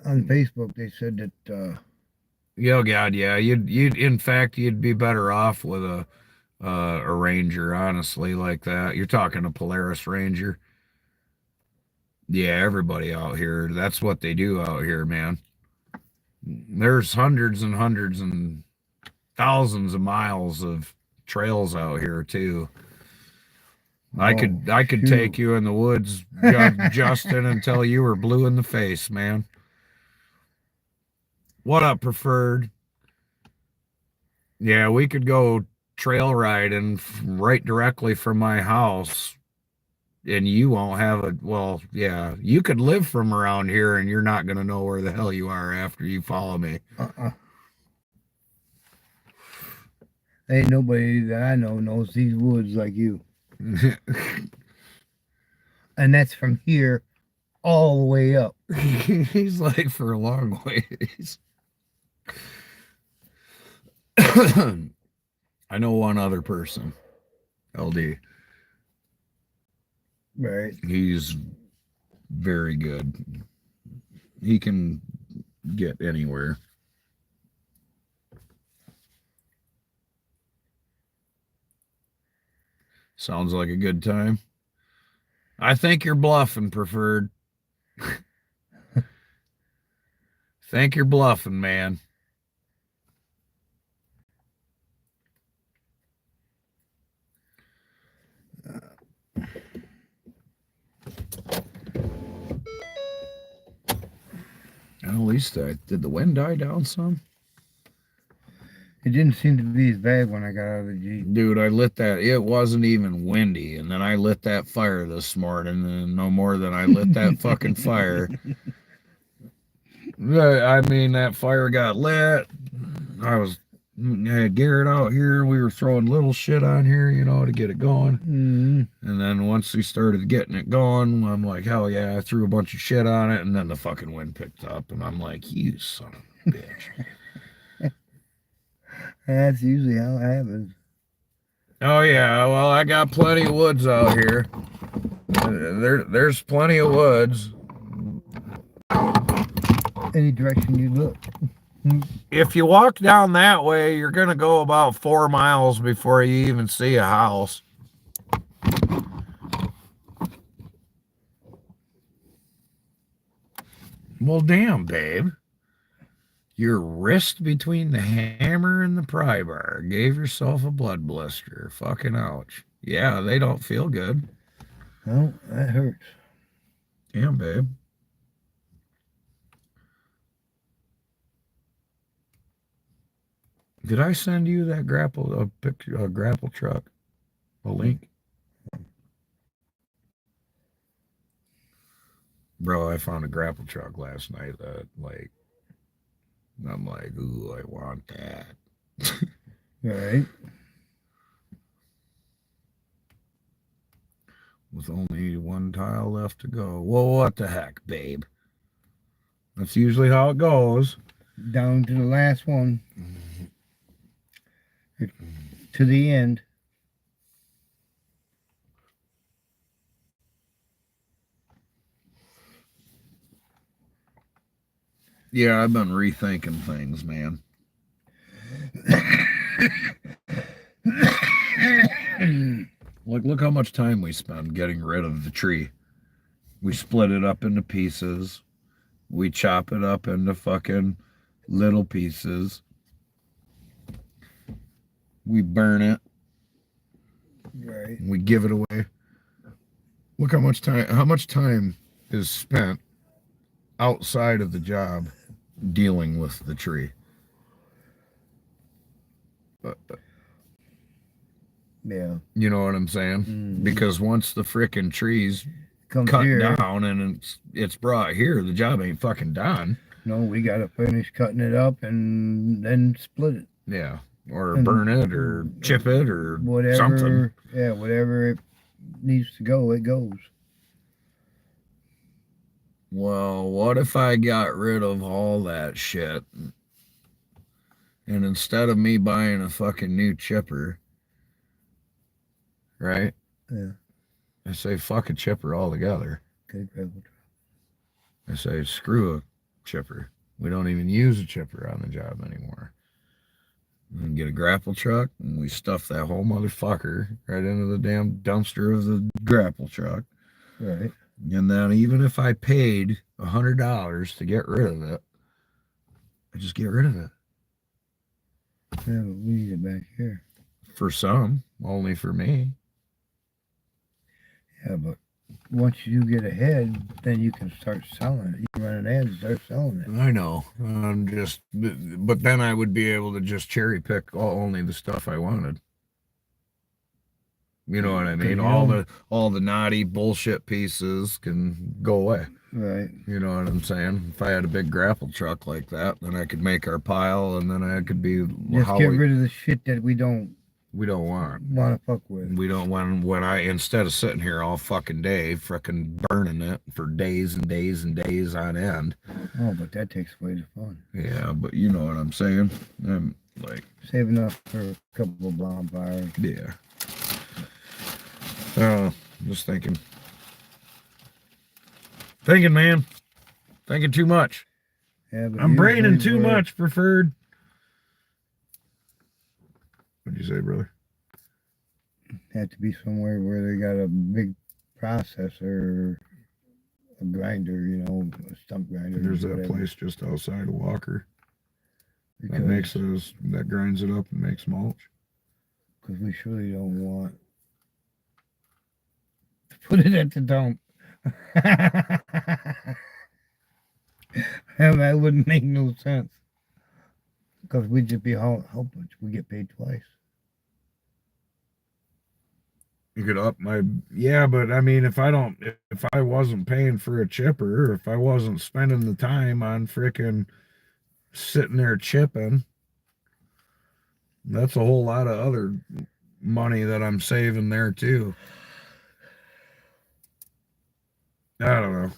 On Facebook, they said that. Oh God, yeah. You'd in fact you'd be better off with a Ranger, honestly, like that. You're talking a Polaris Ranger. Yeah, everybody out here, that's what they do out here, man. There's hundreds and hundreds and thousands of miles of trails out here too. I could take you in the woods, Justin, until you were blue in the face, man. What up, Preferred? Yeah, we could go trail riding right directly from my house, and you won't have a, well, yeah, you could live from around here and you're not going to know where the hell you are after you follow me. Ain't nobody that I know knows these woods like you. And that's from here all the way up. He's like for a long ways. I know one other person, LD. Right. He's very good. He can get anywhere. Sounds like a good time. I think you're bluffing, Preferred. Think you're bluffing, man. At least did the wind die down some? It didn't seem to be as bad when I got out of the Jeep. Dude, I lit that. It wasn't even windy. And then I lit that fire this morning. And no more than I lit that fucking fire. I mean, that fire got lit. I had Garrett out here. We were throwing little shit on here, you know, to get it going. And then once we started getting it going, I'm like, hell yeah, I threw a bunch of shit on it. And then the fucking wind picked up. And I'm like, you son of a bitch. That's usually how it happens. Oh yeah, well I got plenty of woods out here. There's plenty of woods. Any direction you look. If you walk down that way, you're gonna go about 4 miles before you even see a house. Well, damn, babe. Your wrist between the hammer and the pry bar gave yourself a blood blister. Fucking ouch. Yeah, they don't feel good. Well, that hurts. Damn, babe. Did I send you that grapple truck? A link? Bro, I found a grapple truck last night that I'm like, ooh, I want that. Right. With only one tile left to go. Well, what the heck, babe? That's usually how it goes. Down to the last one. To the end. Yeah, I've been rethinking things, man. Look how much time we spend getting rid of the tree. We split it up into pieces. We chop it up into fucking little pieces. We burn it. Right. We give it away. Look how much time is spent outside of the job dealing with the tree. Yeah. You know what I'm saying? Because once the frickin' tree's Comes cut here. down and it's brought here, the job ain't fucking done. No, we got to finish cutting it up and then split it. Yeah. Or burn it or chip it or Whatever. something. Yeah, whatever it needs to go, it goes. Well, what if I got rid of all that shit? And instead of me buying a fucking new chipper, right? Yeah. I say fuck a chipper altogether. Good gravel truck. I say screw a chipper. We don't even use a chipper on the job anymore. We get a grapple truck and we stuff that whole motherfucker right into the damn dumpster of the grapple truck. Right. And then even if I paid $100 to get rid of it, I just get rid of it. Yeah, but we need it back here. For some, only for me. Yeah, but once you get ahead, then you can start selling it. You can run an ad and start selling it. I know. But then I would be able to just cherry pick only the stuff I wanted. You know what I mean? All the naughty bullshit pieces can go away. Right. You know what I'm saying? If I had a big grapple truck like that, then I could make our pile, and then I could be Just get rid of the shit that we don't we don't want. Want to fuck with. We don't want when I instead of sitting here all fucking day, frickin' burning it for days and days and days on end. Oh, but that takes away the fun. Yeah, but you know what I'm saying. I'm like Save enough for a couple of bonfires. yeah. Just thinking. Thinking, man. Thinking too much. Yeah, but I'm braining usually too we're- much, preferred. What'd you say, brother? Have to be somewhere where they got a big processor, a grinder, you know, a stump grinder. There's that whatever. place just outside of Walker Because that makes those, that grinds it up and makes mulch. cause we surely don't want to put it at the dump. And that wouldn't make no sense. Because we'd just be how much we get paid twice. You could up my yeah, but I mean, if I wasn't paying for a chipper, or if I wasn't spending the time on frickin' sitting there chipping, that's a whole lot of other money that I'm saving there too. I don't know.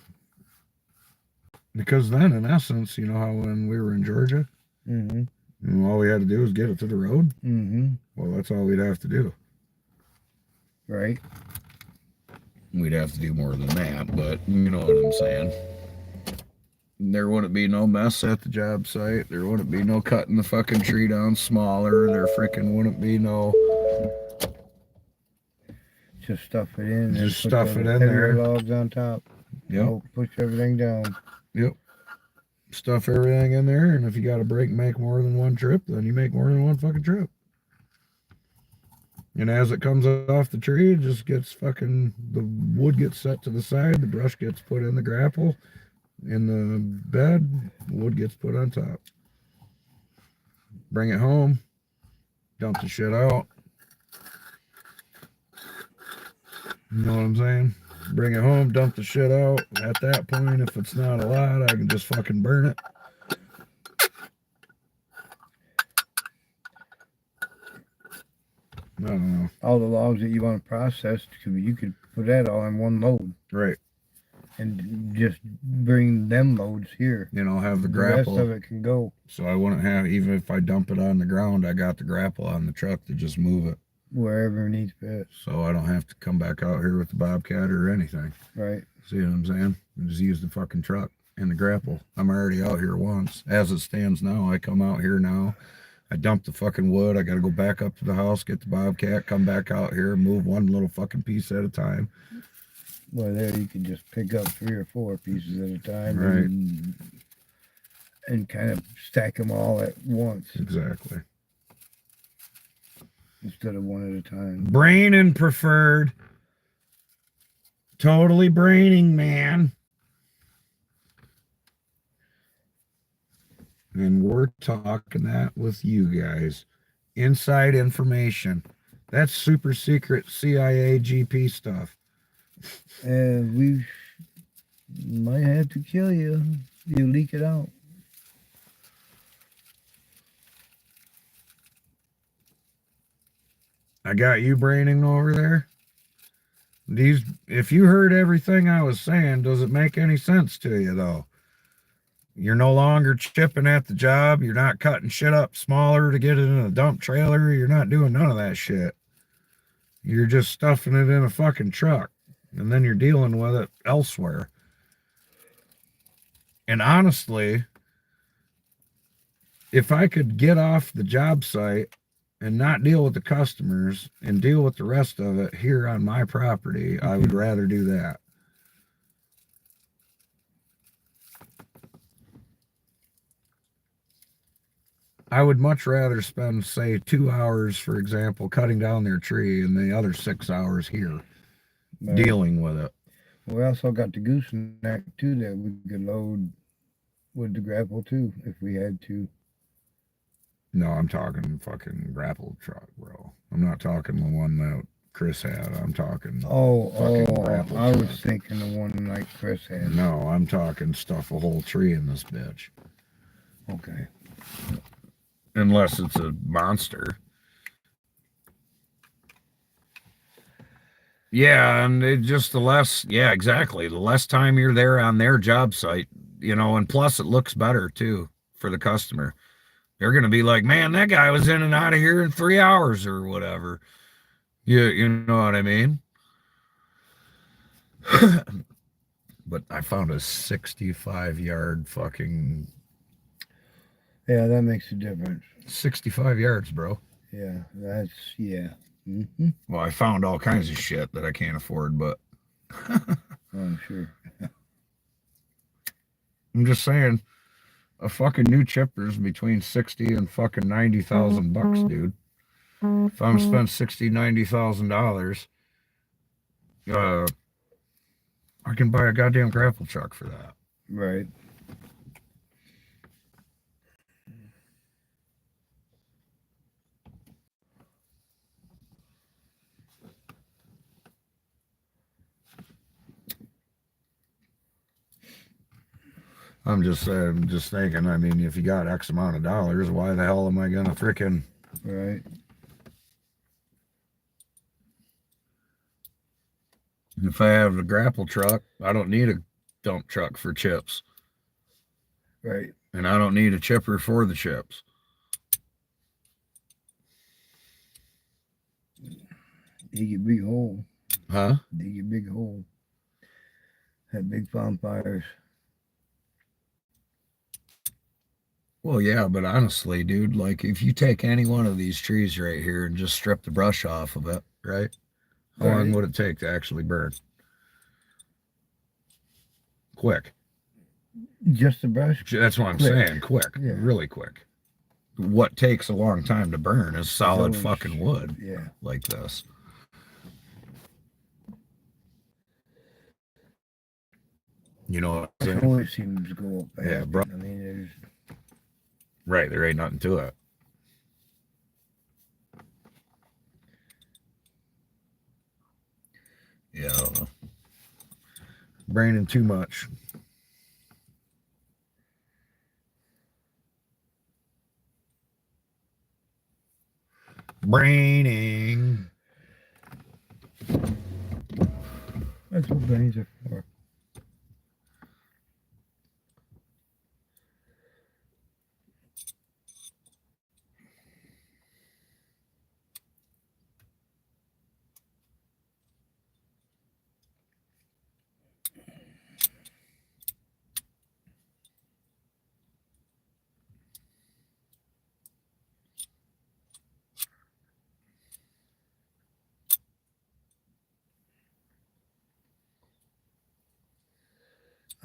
Because then, in essence, you know how when we were in Georgia, Mm-hmm. all we had to do was get it to the road. Mm-hmm. Well, that's all we'd have to do. Right. We'd have to do more than that, but you know what I'm saying. There wouldn't be no mess at the job site. There wouldn't be no cutting the fucking tree down smaller. There frickin' wouldn't be no. Just stuff it in. and Just put stuff the it in heavier there. logs on top. Yep. Oh, push everything down. Stuff everything in there, and if you got to break and make more than one trip, then you make more than one fucking trip. And as it comes off the tree, it just gets fucking, the wood gets set to the side, the brush gets put in the grapple, in the bed, wood gets put on top. Bring it home, dump the shit out. You know what I'm saying? Bring it home, dump the shit out. At that point, if it's not a lot, I can just fucking burn it. I don't know. All the logs that you want to process, you could put that all in one load Right. and just bring them loads here. You know, have the The rest grapple. of it can go So I wouldn't have, even if I dump it on the ground, I got the grapple on the truck to just move it. wherever it needs fit. So I don't have to come back out here with the Bobcat or anything. Right. See what I'm saying? I just use the fucking truck and the grapple. I'm already out here once. As it stands now, I come out here now. I dump the fucking wood. I got to go back up to the house, get the Bobcat, come back out here, move one little fucking piece at a time. Well, there you can just pick up 3 or 4 pieces at a time. Right. And kind of stack them all at once Exactly. instead of one at a time. Brain and preferred. Totally braining, man. And we're talking that with you guys. Inside information. That's super secret CIA GP stuff. And we might have to kill you. You leak it out. I got you braining over there. These, if you heard everything I was saying, does it make any sense to you though? You're no longer chipping at the job. You're not cutting shit up smaller to get it in a dump trailer. You're not doing none of that shit. You're just stuffing it in a fucking truck. And then you're dealing with it elsewhere. And honestly, if I could get off the job site and not deal with the customers and deal with the rest of it here on my property, I would rather do that. I would much rather spend, say, 2 hours, for example, cutting down their tree and the other 6 hours here But dealing with it. we also got the gooseneck too that we could load with the grapple too if we had to. No, I'm talking fucking grapple truck, bro. I'm not talking the one that Chris had. I'm talking fucking grapple I was truck. thinking the one like Chris had. No, I'm talking stuff a whole tree in this bitch. Okay. Unless it's a monster. Yeah, and it just the less, yeah, exactly. The less time you're there on their job site, and plus it looks better too for the customer. They're gonna be like, man, that guy was in and out of here in 3 hours or whatever. You know what I mean? But I found a 65-yard fucking Yeah, that makes a difference. 65 yards, bro. Yeah, that's yeah. Well, I found all kinds of shit that I can't afford, but I'm sure. I'm just saying, a fucking new chipper's between 60 and fucking 90,000 bucks, dude. If I'm spend $90,000, I can buy a goddamn grapple truck for that. Right. I'm just saying, just thinking. I mean, if you got X amount of dollars, why the hell am I gonna frickin' Right. If I have a grapple truck, I don't need a dump truck for chips, Right. and I don't need a chipper for the chips. Dig a big hole. Huh? Dig a big hole. Have big bonfires. Well, yeah, but honestly, dude, like if you take any one of these trees right here and just strip the brush off of it, right? How long Right. would it take to actually burn? Quick. Just the brush. That's what I'm Quick. saying. Quick. Yeah. Really quick. What takes a long time to burn is solid Those- fucking wood Yeah. like this. You know what I'm It saying? always seems to go up fast. Yeah, bro. I mean, there's Right, there ain't nothing to it. Yeah, I don't know. Braining too much. Braining. that's what brains are for.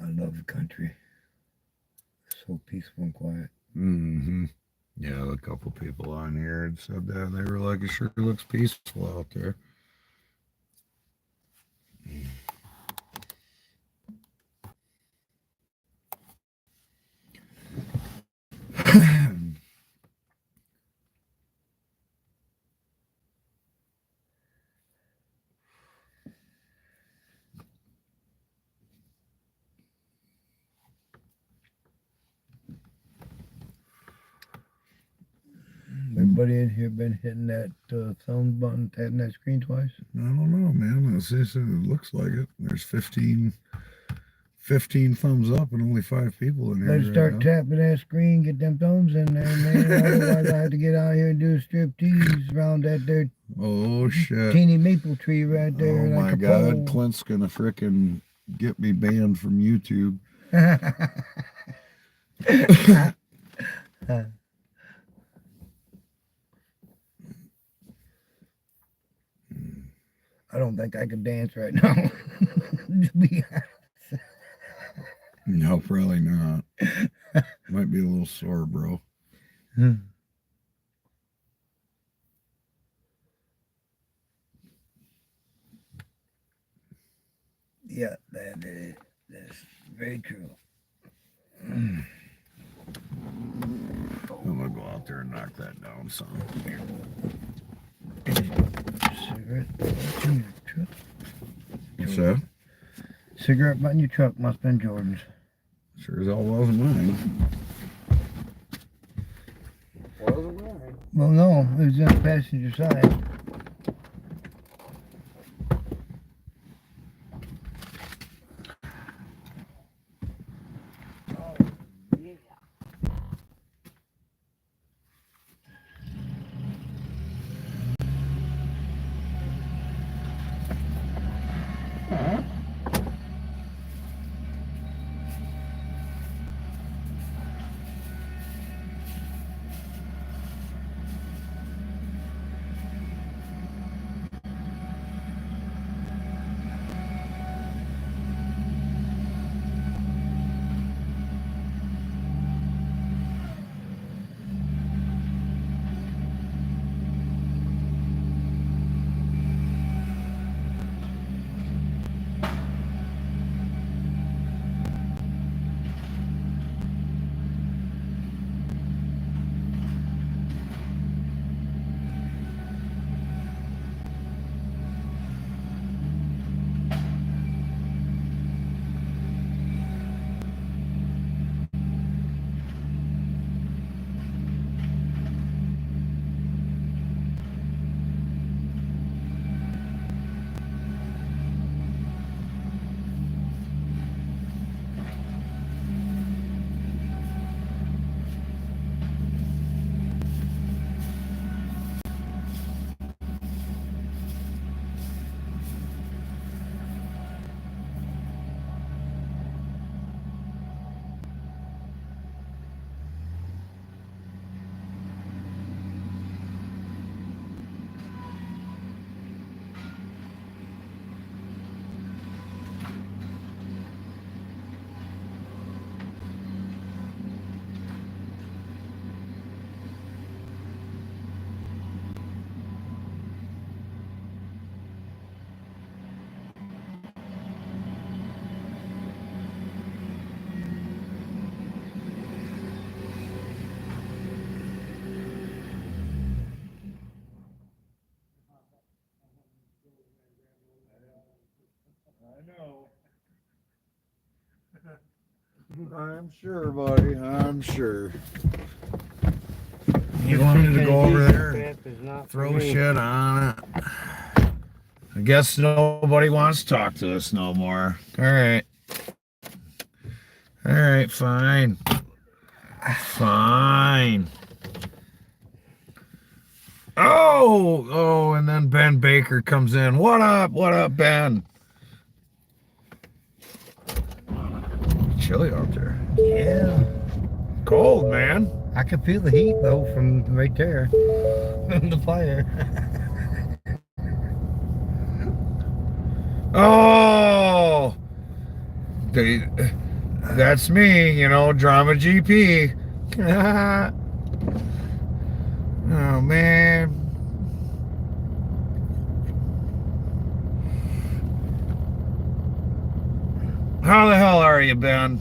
I love the country. So peaceful and quiet. Mm-hmm. Yeah, a couple people on here had said that. They were like, it sure looks peaceful out there. Everybody in here been hitting that thumb button, tapping that screen twice? I don't know, man. It looks like it. There's 15 thumbs up and only 5 people in here. Better start right tapping that screen, get them thumbs in there, man. Otherwise, I have to get out here and do a strip tease around that there now. Oh, shit. teeny maple tree right there. Oh, like my a God. pole. Clint's going to frickin' get me banned from YouTube. I don't think I could dance right now. To be honest. No, probably not. Might be a little sore, bro. Yeah, that's very true. Mm. I'm going to go out there and knock that down some. Cigarette butt in your truck. What's that? Cigarette butt in your truck must have been Jordan's. Sure as hell wasn't mine. Well, no, it was on the passenger side. know. I'm sure, buddy. I'm sure. You wanted to go over there and throw shit on it. I guess nobody wants to talk to us no more. All right. All right, fine. Fine. Oh, and then Ben Baker comes in. What up? What up, Ben? Chilly out there. Yeah. Cold, man. I can feel the heat though from right there. From the fire. Oh, that's me, you know, Drama GP. Oh, man. How the hell are you, Ben?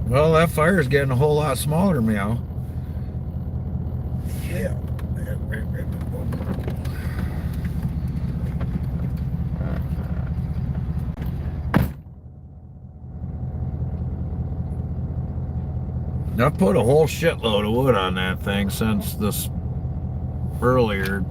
Well, that fire's getting a whole lot smaller, meow. Yeah. I've put a whole shitload of wood on that thing since this earlier.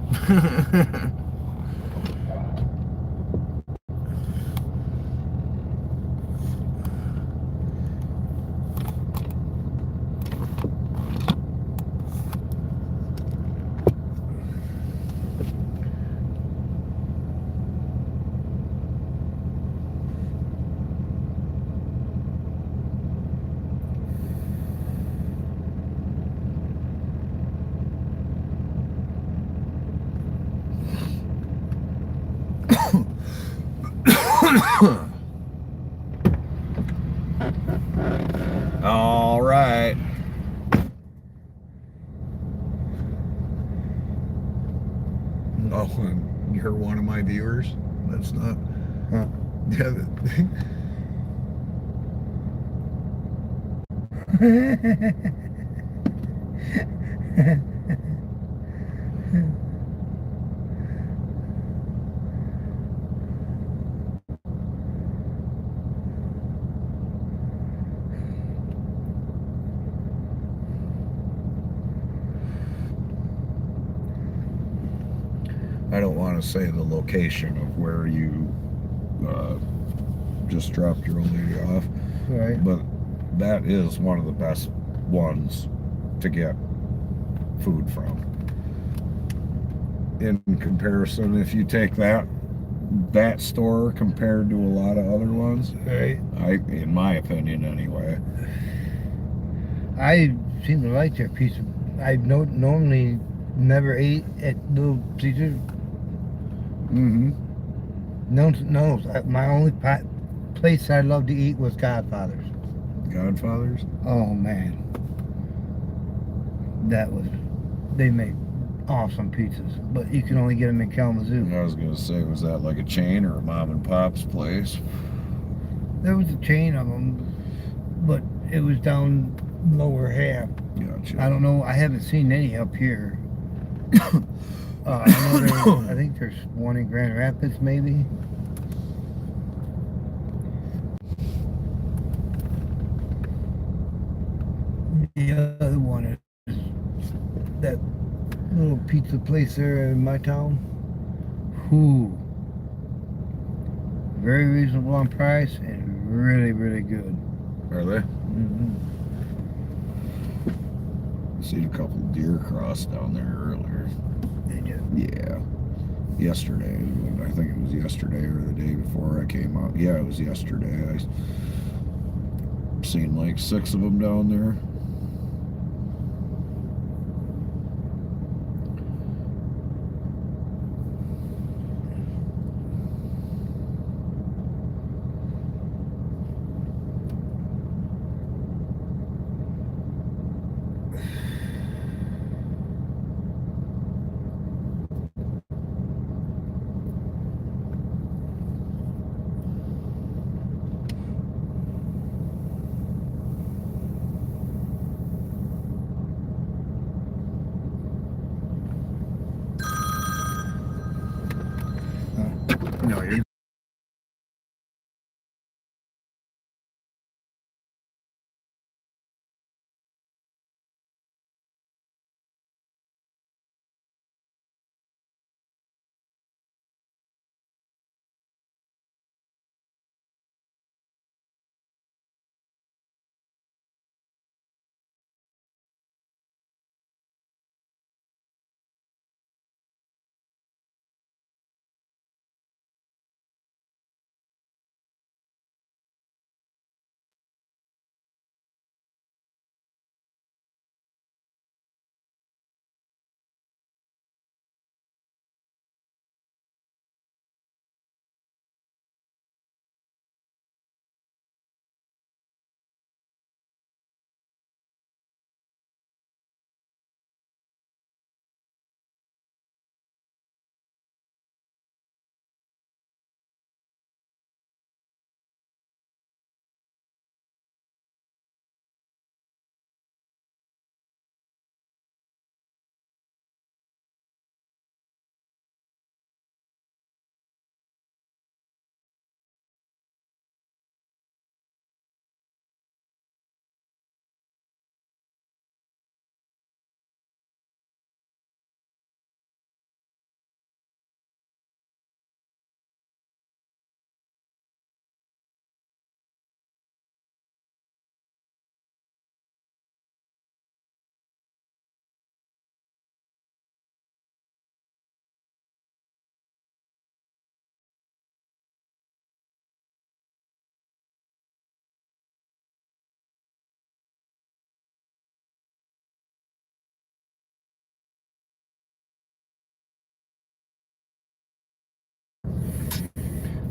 All right. Oh, you're one of my viewers? That's not... Huh. Yeah. I don't want to say the location of where you just dropped your old lady off, Right. but that is one of the best ones to get food from. In comparison, if you take that store compared to a lot of other ones, Right. in my opinion anyway. I seem to like their pizza. I normally never ate at Little Caesars. Mm-hmm. No. My only place I loved to eat was Godfather's. Godfathers? Oh man, they make awesome pizzas, but you can only get them in Kalamazoo. I was gonna say, was that like a chain or a mom and pop's place? There was a chain of them, but it was down lower half. Gotcha. I don't know. I haven't seen any up here. I know I think there's one in Grand Rapids, maybe. The other one is that little pizza place there in my town. Who very reasonable on price and really, really good. Are they? Mm-hmm. Seen a couple of deer cross down there earlier. They do. Yeah. Yesterday. I think it was yesterday or the day before I came out. Yeah, it was yesterday. I seen like 6 of them down there.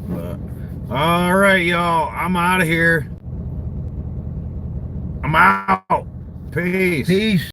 But, all right, y'all. I'm out of here. I'm out. Peace. Peace.